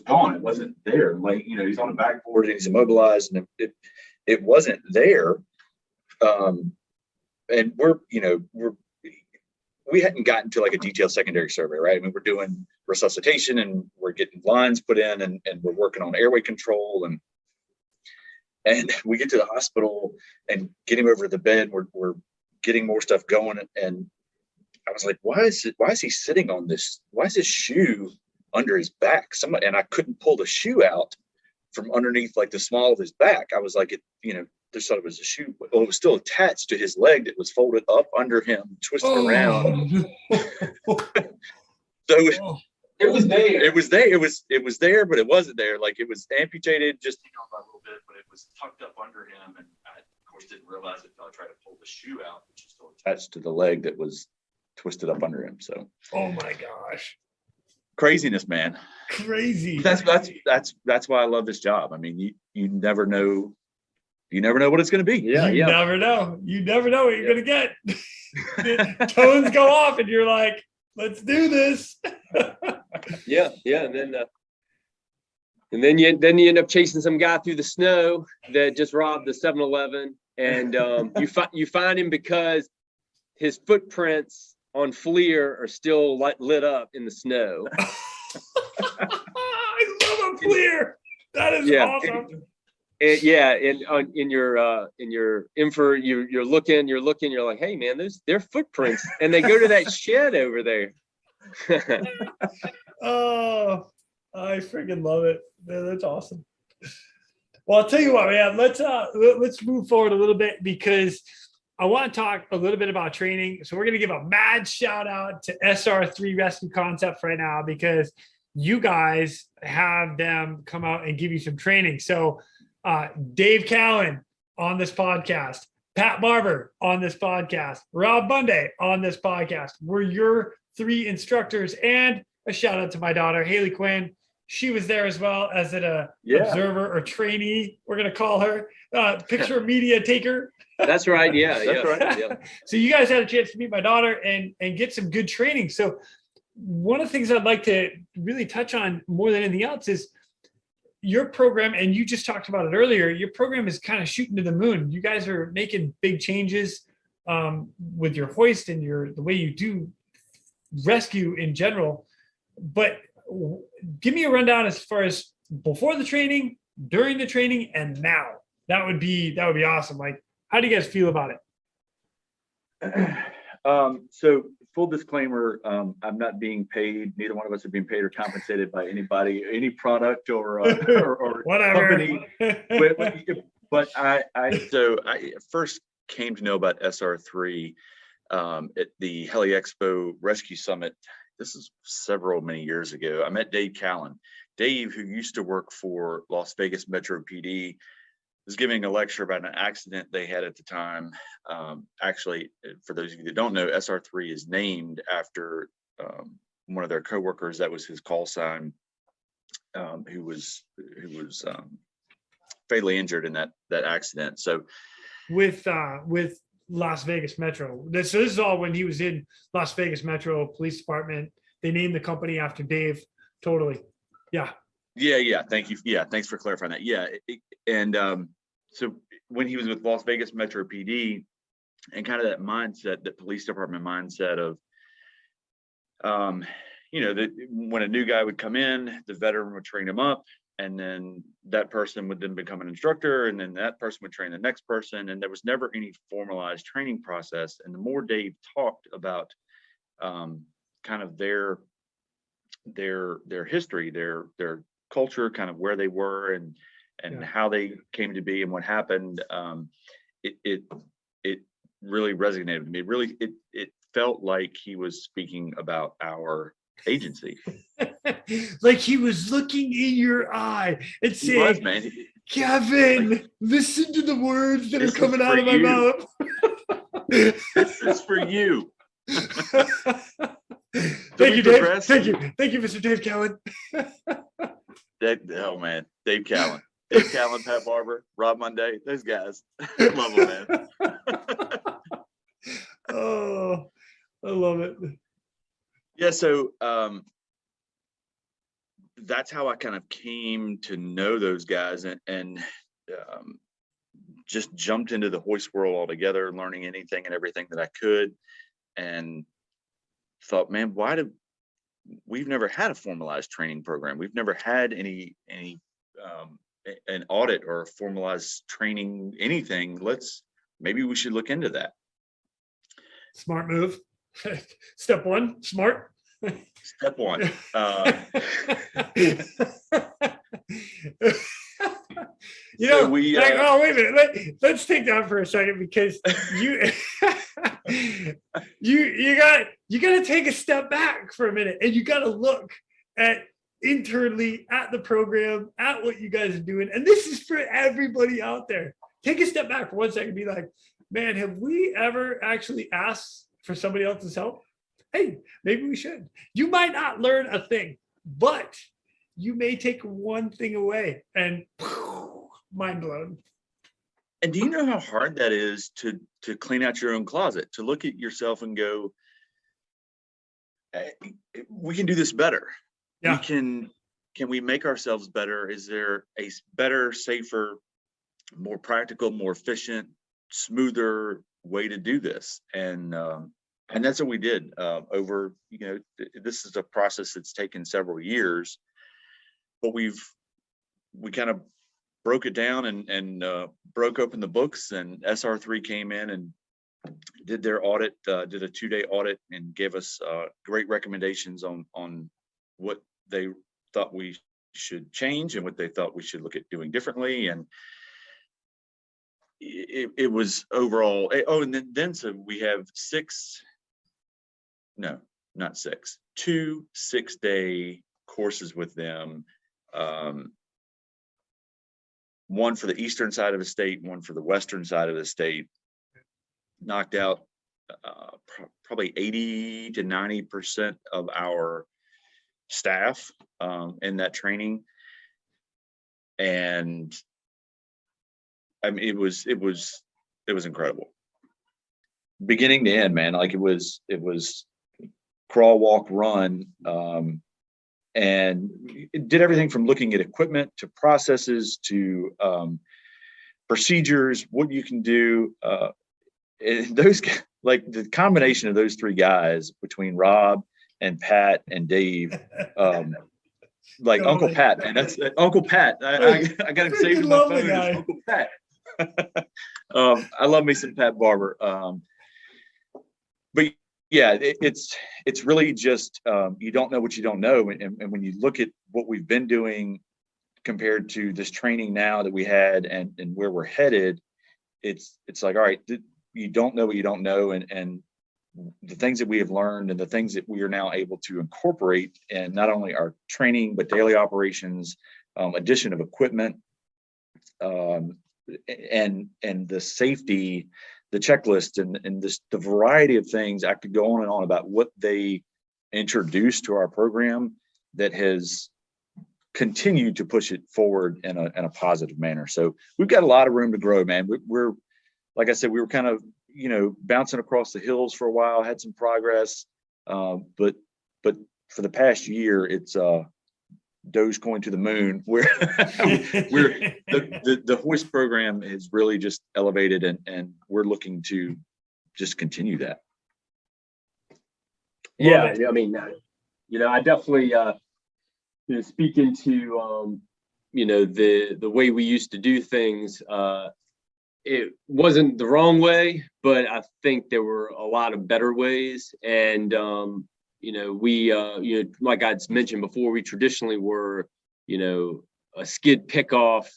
S4: gone. It wasn't there. Like, you know, he's on a backboard and he's immobilized, and it wasn't there. And we hadn't gotten to like a detailed secondary survey, right? I mean, we're doing resuscitation, and we're getting lines put in, and we're working on airway control, and we get to the hospital and get him over to the bed. We're getting more stuff going, and I was like, why is he sitting on this? Why is his shoe under his back? And I couldn't pull the shoe out from underneath like the small of his back. I was like, just thought it was a shoe. Well, it was still attached to his leg that was folded up under him, twisted around. So it was there. It was there. It was there, but it wasn't there. Like, it was amputated just by a little bit, but it was tucked up under him. And I, of course, didn't realize it until I tried to pull the shoe out, which is still attached to the leg that was twisted up under him. So,
S1: oh my gosh,
S2: craziness, man.
S1: Crazy.
S2: That's why I love this job. I mean, you never know. You never know what it's going to be.
S1: You never know. You never know what you're going to get. The tones go off, and you're like, let's do this.
S3: Yeah. And then you end up chasing some guy through the snow that just robbed the 7-Eleven. And you find him because his footprints on FLIR are still lit up in the snow.
S1: I love a FLIR. That is awesome.
S3: In your info, you're looking, you're like, hey man, they're footprints, and they go to that shed over there.
S1: Oh, I freaking love it. Man, that's awesome. Well, I'll tell you what, man, let's move forward a little bit, because I want to talk a little bit about training. So we're going to give a mad shout out to SR3 Rescue Concepts right now, because you guys have them come out and give you some training. So Dave Cowan on this podcast, Pat Barber on this podcast, Rob Bunday on this podcast were your 3 instructors, and a shout out to my daughter, Haley Quinn. She was there as well as an observer or trainee, we're going to call her, picture media taker.
S3: That's right. Yeah. That's right. Yeah.
S1: So you guys had a chance to meet my daughter and get some good training. So one of the things I'd like to really touch on more than anything else is your program, and you just talked about it earlier, your program is kind of shooting to the moon. You guys are making big changes with your hoist and the way you do rescue in general. But give me a rundown as far as before the training, during the training, and now. That would be awesome. Like, how do you guys feel about it?
S2: So full disclaimer, I'm not being paid. Neither one of us are being paid or compensated by anybody, any product or
S1: whatever
S2: company. But I first came to know about SR3 at the Heli Expo Rescue Summit. This is many years ago. I met Dave Callan. Dave, who used to work for Las Vegas Metro PD, was giving a lecture about an accident they had at the time. Actually, for those of you that don't know, SR3 is named after one of their coworkers. That was his call sign, who was fatally injured in that accident. So
S1: with Las Vegas Metro. This is all when he was in Las Vegas Metro Police Department. They named the company after Dave. Totally. Yeah.
S2: Thank you. Yeah. Thanks for clarifying that. Yeah. So when he was with Las Vegas Metro PD, and kind of that mindset, that police department mindset of, that when a new guy would come in, the veteran would train him up, and then that person would then become an instructor, and then that person would train the next person, and there was never any formalized training process. And the more Dave talked about kind of their history, their culture, kind of where they were and how they came to be and what happened, it really resonated with me. It felt like he was speaking about our agency.
S1: Like he was looking in your eye and saying, Kevin, listen to the words that are coming out of my mouth.
S2: This is for you.
S1: Thank you, Dave. Thank you, Mr. Dave Cowan.
S2: Dave Cowan. Dave Cowan, Pat Barber, Rob Monday, those guys. Love them, man.
S1: Oh, I love it.
S2: Yeah, so that's how I kind of came to know those guys, and just jumped into the hoist world altogether, learning anything and everything that I could, and thought, man, we've never had a formalized training program. We've never had any an audit or a formalized training, anything. Maybe we should look into that.
S1: Smart move. Step one, smart.
S2: Step one.
S1: Oh, wait a minute. Let's take that for a second, because you got to take a step back for a minute, and you got to look at internally at the program, at what you guys are doing. And this is for everybody out there. Take a step back for 1 second and be like, man, have we ever actually asked for somebody else's help? Hey, maybe we should. You might not learn a thing, but you may take one thing away, and mind blown.
S2: And do you know how hard that is to clean out your own closet, to look at yourself and go, hey, we can do this better.
S1: Yeah.
S2: Can we make ourselves better? Is there a better, safer, more practical, more efficient smoother way to do this. And that's what we did over, this is a process that's taken several years, but we kind of broke it down and broke open the books, and SR3 came in and did their audit, did a 2-day audit, and gave us great recommendations on what they thought we should change and what they thought we should look at doing differently. And it was overall, and then so we have 2 6-day courses with them, one for the eastern side of the state, one for the western side of the state. Knocked out probably 80 to 90% of our staff in that training. And I mean, it was incredible, beginning to end, man. Like it was crawl, walk, run, and it did everything from looking at equipment to processes to procedures, what you can do. And those, like the combination of those 3 guys between Rob and Pat and Dave, like Uncle Pat, man, that's Uncle Pat. I got him saved in my phone as Uncle Pat. I love me some Pat Barber. But yeah, it's really just you don't know what you don't know, and when you look at what we've been doing compared to this training now that we had and where we're headed, it's like, all right, you don't know what you don't know, and the things that we have learned and the things that we are now able to incorporate in not only our training but daily operations, addition of equipment, and the safety, the checklist, and the variety of things. I could go on and on about what they introduced to our program that has continued to push it forward in a positive manner. So we've got a lot of room to grow, man. We're like I said, we were kind of, bouncing across the hills for a while, had some progress. But for the past year, it's Dogecoin to the moon, where the hoist program has really just elevated, and we're looking to just continue that.
S3: Yeah, I mean, I definitely, speaking to, the way we used to do things, it wasn't the wrong way, but I think there were a lot of better ways. And, we, like I'd mentioned before, we traditionally were, a skid pickoff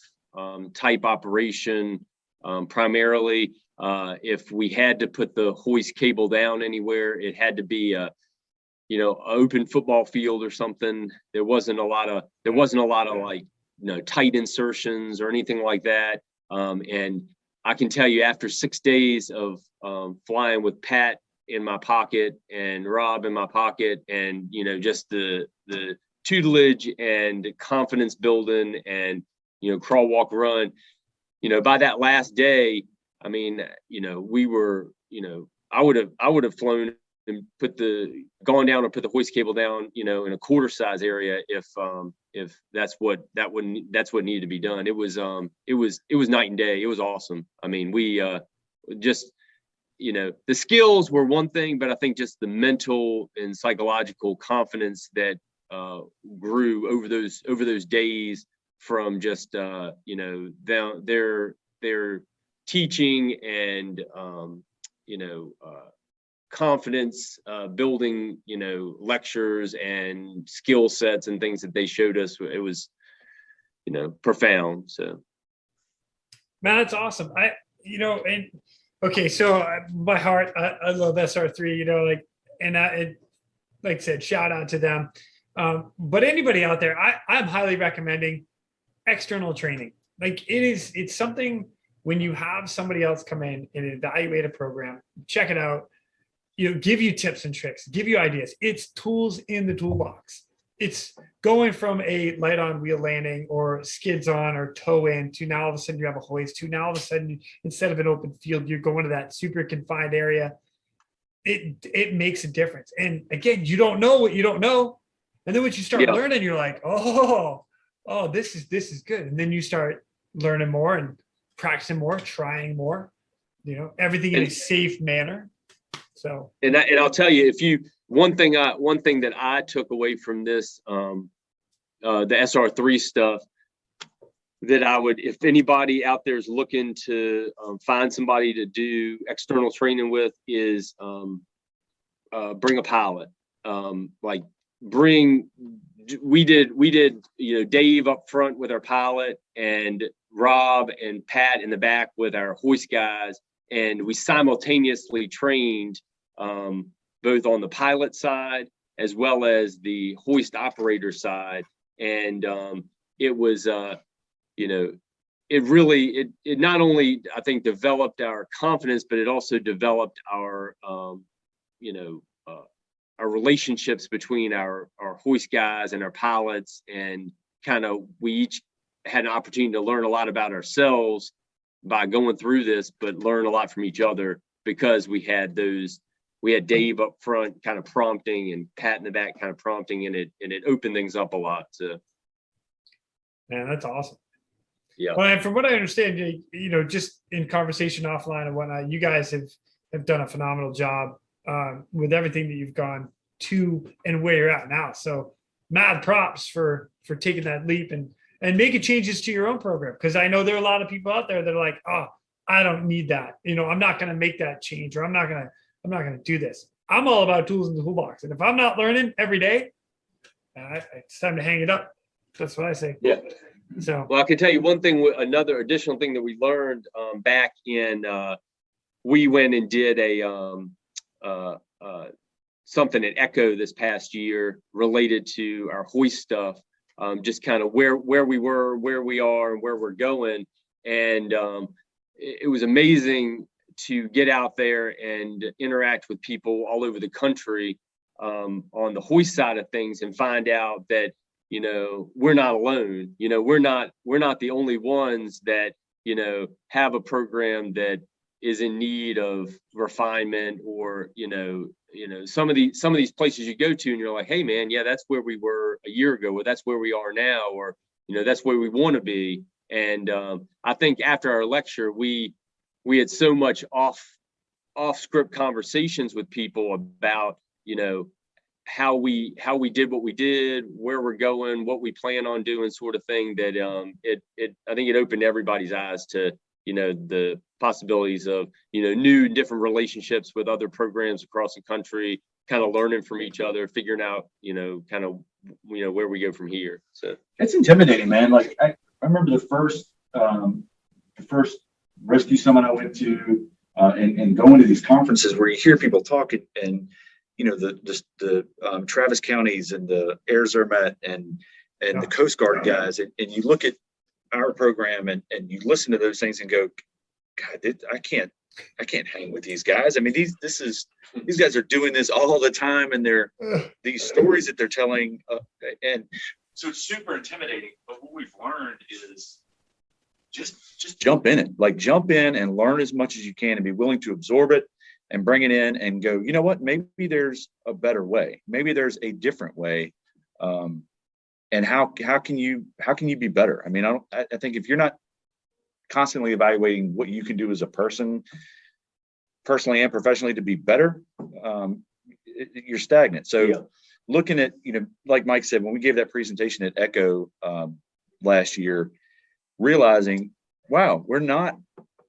S3: type operation, primarily. If we had to put the hoist cable down anywhere, it had to be a, open football field or something. There wasn't a lot of like, tight insertions or anything like that. And I can tell you, after 6 days of flying with Pat in my pocket and Rob in my pocket, and just the tutelage and confidence building and crawl, walk, run, by that last day, I mean, we were, I would have flown and gone down and put the hoist cable down, in a quarter size area if that's what needed to be done. It was night and day. It was awesome. I mean, we just, the skills were one thing, but I think just the mental and psychological confidence that grew over those days from just their teaching and confidence building, lectures and skill sets and things that they showed us. It was, profound. So,
S1: man, that's awesome. Okay, so my heart, I love SR3, like I said, shout out to them. But anybody out there, I'm highly recommending external training. Like it's something when you have somebody else come in and evaluate a program, check it out, give you tips and tricks, give you ideas. It's tools in the toolbox. It's going from a light on wheel landing or skids on or toe in to now all of a sudden you have a hoist, to now all of a sudden, instead of an open field, you're going to that super confined area. It makes a difference. And again, you don't know what you don't know. And then once you start learning, you're like, oh, this is good. And then you start learning more and practicing more, trying more. everything in a safe manner. So,
S3: and I'll tell you, one thing that I took away from this, the SR3 stuff, that I would, if anybody out there is looking to find somebody to do external training with, is bring a pilot. We did Dave up front with our pilot, and Rob and Pat in the back with our hoist guys, and we simultaneously trained both on the pilot side as well as the hoist operator side. And it was it really not only, I think, developed our confidence, but it also developed our our relationships between our hoist guys and our pilots, and we each had an opportunity to learn a lot about ourselves by going through this, but learn a lot from each other, because we had Dave up front kind of prompting and Pat in the back kind of prompting, and it opened things up a lot. So,
S1: man, that's awesome.
S3: Yeah.
S1: Well, and from what I understand, just in conversation offline and whatnot, you guys have done a phenomenal job with everything that you've gone to and where you're at now. So mad props for taking that leap and making changes to your own program. Because I know there are a lot of people out there that are like, oh, I don't need that. I'm not going to make that change, or I'm not going to do this. I'm all about tools in the toolbox. And if I'm not learning every day, it's time to hang it up. That's what I say.
S3: Yeah.
S1: So,
S3: well, I can tell you one thing, another additional thing that we learned back in, we went and did something at Echo this past year related to our hoist stuff, just kind of where we were, where we are, and where we're going. And it was amazing to get out there and interact with people all over the country on the hoist side of things, and find out that we're not alone. We're not the only ones that have a program that is in need of refinement, or some of these places you go to and you're like, hey man, yeah, that's where we were a year ago, or that's where we are now, or that's where we want to be. And I think after our lecture, we had so much off script conversations with people about how we did what we did, where we're going, what we plan on doing, sort of thing, that I think it opened everybody's eyes to the possibilities of new and different relationships with other programs across the country, kind of learning from each other, figuring out where we go from here. So
S4: it's intimidating, man. Like I remember the first rescue summit I went to, and going to these conferences where you hear people talking, and the Travis counties and the Air Zermatt and the Coast Guard guys, and you look at our program and you listen to those things and go, God, I can't hang with these guys. I mean, these guys are doing this all the time, and these stories that they're telling, and so it's super intimidating. But what we've learned is just jump in it, like jump in and learn as much as you can, and be willing to absorb it and bring it in and go, you know what, maybe there's a better way, maybe there's a different way. And how can you be better? I mean, I think if you're not constantly evaluating what you can do as a person, personally and professionally, to be better, you're stagnant. So looking at, like Mike said, when we gave that presentation at Echo last year, realizing, wow, we're not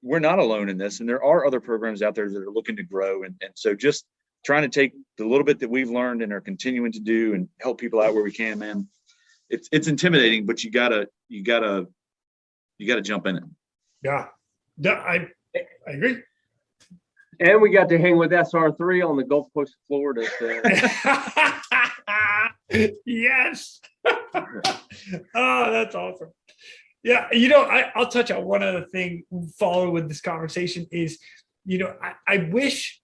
S4: alone in this, and there are other programs out there that are looking to grow, and so just trying to take the little bit that we've learned and are continuing to do and help people out where we can, man. It's intimidating, but you gotta jump in it.
S1: Yeah, I agree.
S3: And we got to hang with SR3 on the Gulf Coast of Florida. So.
S1: Yes. Oh, that's awesome. Yeah, I'll touch on one other thing. Follow with this conversation is, I wish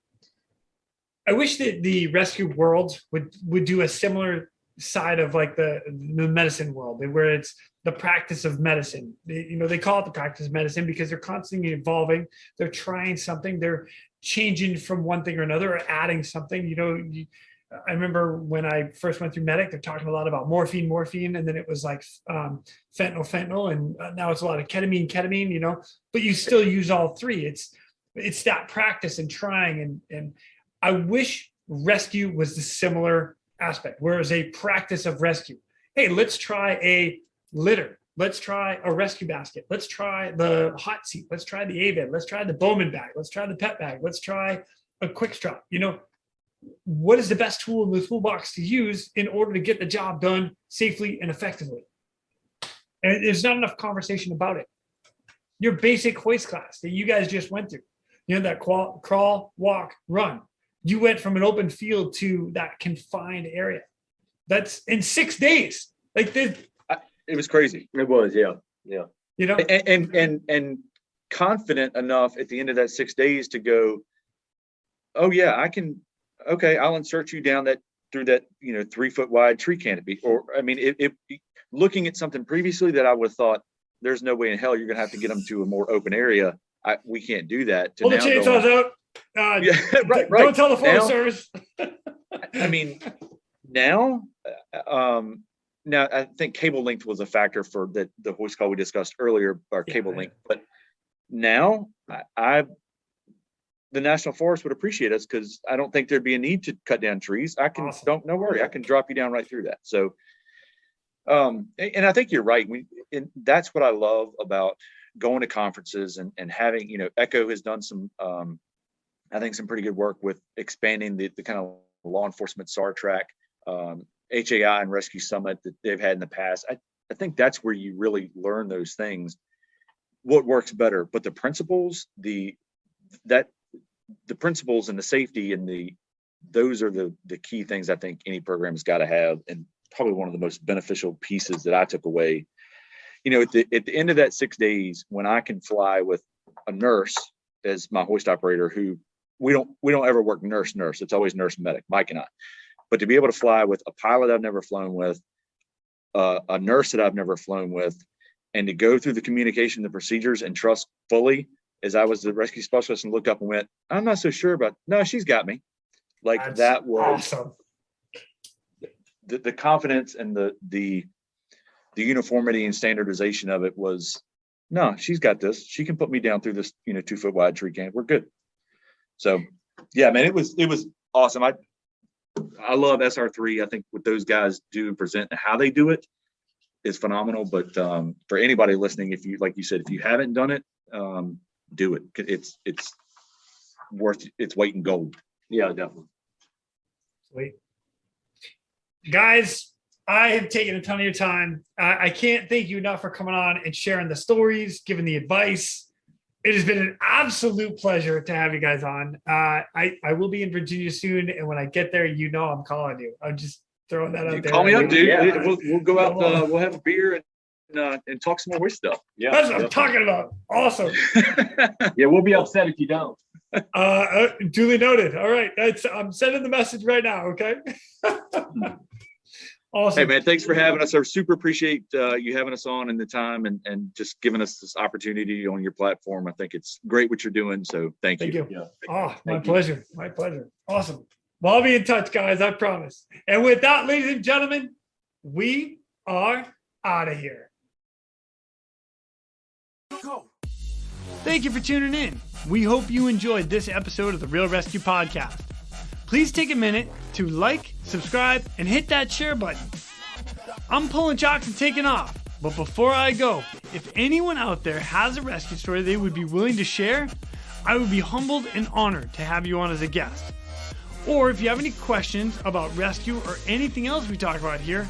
S1: that the rescue world would do a similar side of like the medicine world, where it's the practice of medicine. They call it the practice of medicine because they're constantly evolving. They're trying something. They're changing from one thing or another, or adding something. I remember when I first went through Medic, they're talking a lot about morphine, and then it was like fentanyl, and now it's a lot of ketamine, but you still use all three. It's that practice and trying. And I wish rescue was the similar aspect, where it's a practice of rescue. Hey, let's try a litter. Let's try a rescue basket. Let's try the hot seat. Let's try the A-bed. Let's try the Bowman bag. Let's try the pet bag. Let's try a quick strap. What is the best tool in the toolbox to use in order to get the job done safely and effectively? And there's not enough conversation about it. Your basic hoist class that you guys just went through, that crawl, walk, run. You went from an open field to that confined area. That's in 6 days. Like this.
S2: It was crazy.
S3: It was, yeah.
S2: And confident enough at the end of that 6 days to go, oh yeah, I can. Okay, I'll insert you down through that 3 foot wide tree canopy. Or I mean, it looking at something previously that I would have thought there's no way in hell you're gonna have to get them to a more open area. We can't do that.
S1: Pull the chainsaws out.
S2: Yeah, right.
S1: Don't tell the Forest Service.
S2: I mean, now I think cable length was a factor for the hoist call we discussed earlier, or cable length. But now the National Forest would appreciate us, because I don't think there'd be a need to cut down trees. I can don't worry, I can drop you down right through that. So, and I think you're right. And that's what I love about going to conferences and having, ECHO has done some, I think some pretty good work with expanding the kind of law enforcement SAR track, HAI and Rescue Summit that they've had in the past. I think that's where you really learn those things, what works better. But the principles, the principles and the safety and those are the key things I think any program's got to have, and probably one of the most beneficial pieces that I took away. At the end of that 6 days, when I can fly with a nurse as my hoist operator, who we don't ever work nurse. It's always nurse medic, Mike and I. But to be able to fly with a pilot I've never flown with, a nurse that I've never flown with, and to go through the communication, the procedures, and trust fully, as I was the rescue specialist and looked up and went, I'm not so sure about, no, she's got me. Like that was
S1: awesome.
S2: The confidence and the uniformity and standardization of it was, no, she's got this. She can put me down through this, 2 foot wide tree can. We're good. So yeah, man, it was awesome. I love SR3. I think what those guys do and present and how they do it is phenomenal. But for anybody listening, if you, like you said, if you haven't done it, do it. It's worth its weight in gold.
S3: Yeah, definitely.
S1: Sweet. Guys, I have taken a ton of your time. I can't thank you enough for coming on and sharing the stories, giving the advice. It has been an absolute pleasure to have you guys on. I will be in Virginia soon, and when I get there, I'm calling you. I'm just throwing that out there.
S2: Call me up, dude. Yeah. We'll go out. We'll have a beer and talk some more hoist stuff.
S1: Yeah, that's what I'm talking about. Awesome.
S3: Yeah, we'll be upset if you don't.
S1: Duly noted. All right, I'm sending the message right now. Okay. Awesome.
S2: Hey man, thanks for having us. I super appreciate you having us on and the time and just giving us this opportunity on your platform. I think it's great what you're doing. So thank you.
S1: Thank you. Yeah. Oh, my pleasure. My pleasure. Awesome. Well, I'll be in touch, guys. I promise. And with that, ladies and gentlemen, we are out of here. Go. Thank you for tuning in. We hope you enjoyed this episode of the Real ResQ Podcast. Please take a minute to like, subscribe, and hit that share button. I'm pulling chocks and taking off, but before I go, if anyone out there has a rescue story they would be willing to share, I would be humbled and honored to have you on as a guest. Or if you have any questions about rescue or anything else we talk about here,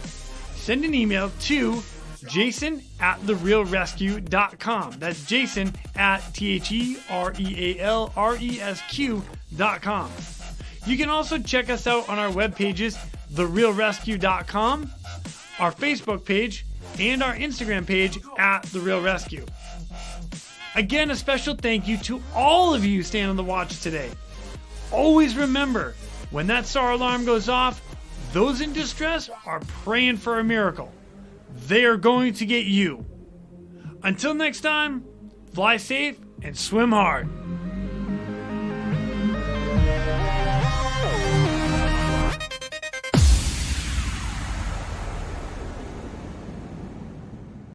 S1: send an email to jason@therealresq.com. That's Jason at TheRealResq.com. You can also check us out on our web pages, therealresq.com, our Facebook page, and our Instagram page @TheRealResQ. Again, a special thank you to all of you staying on the watch today. Always remember, when that SAR alarm goes off, those in distress are praying for a miracle. They are going to get you. Until next time, fly safe and swim hard.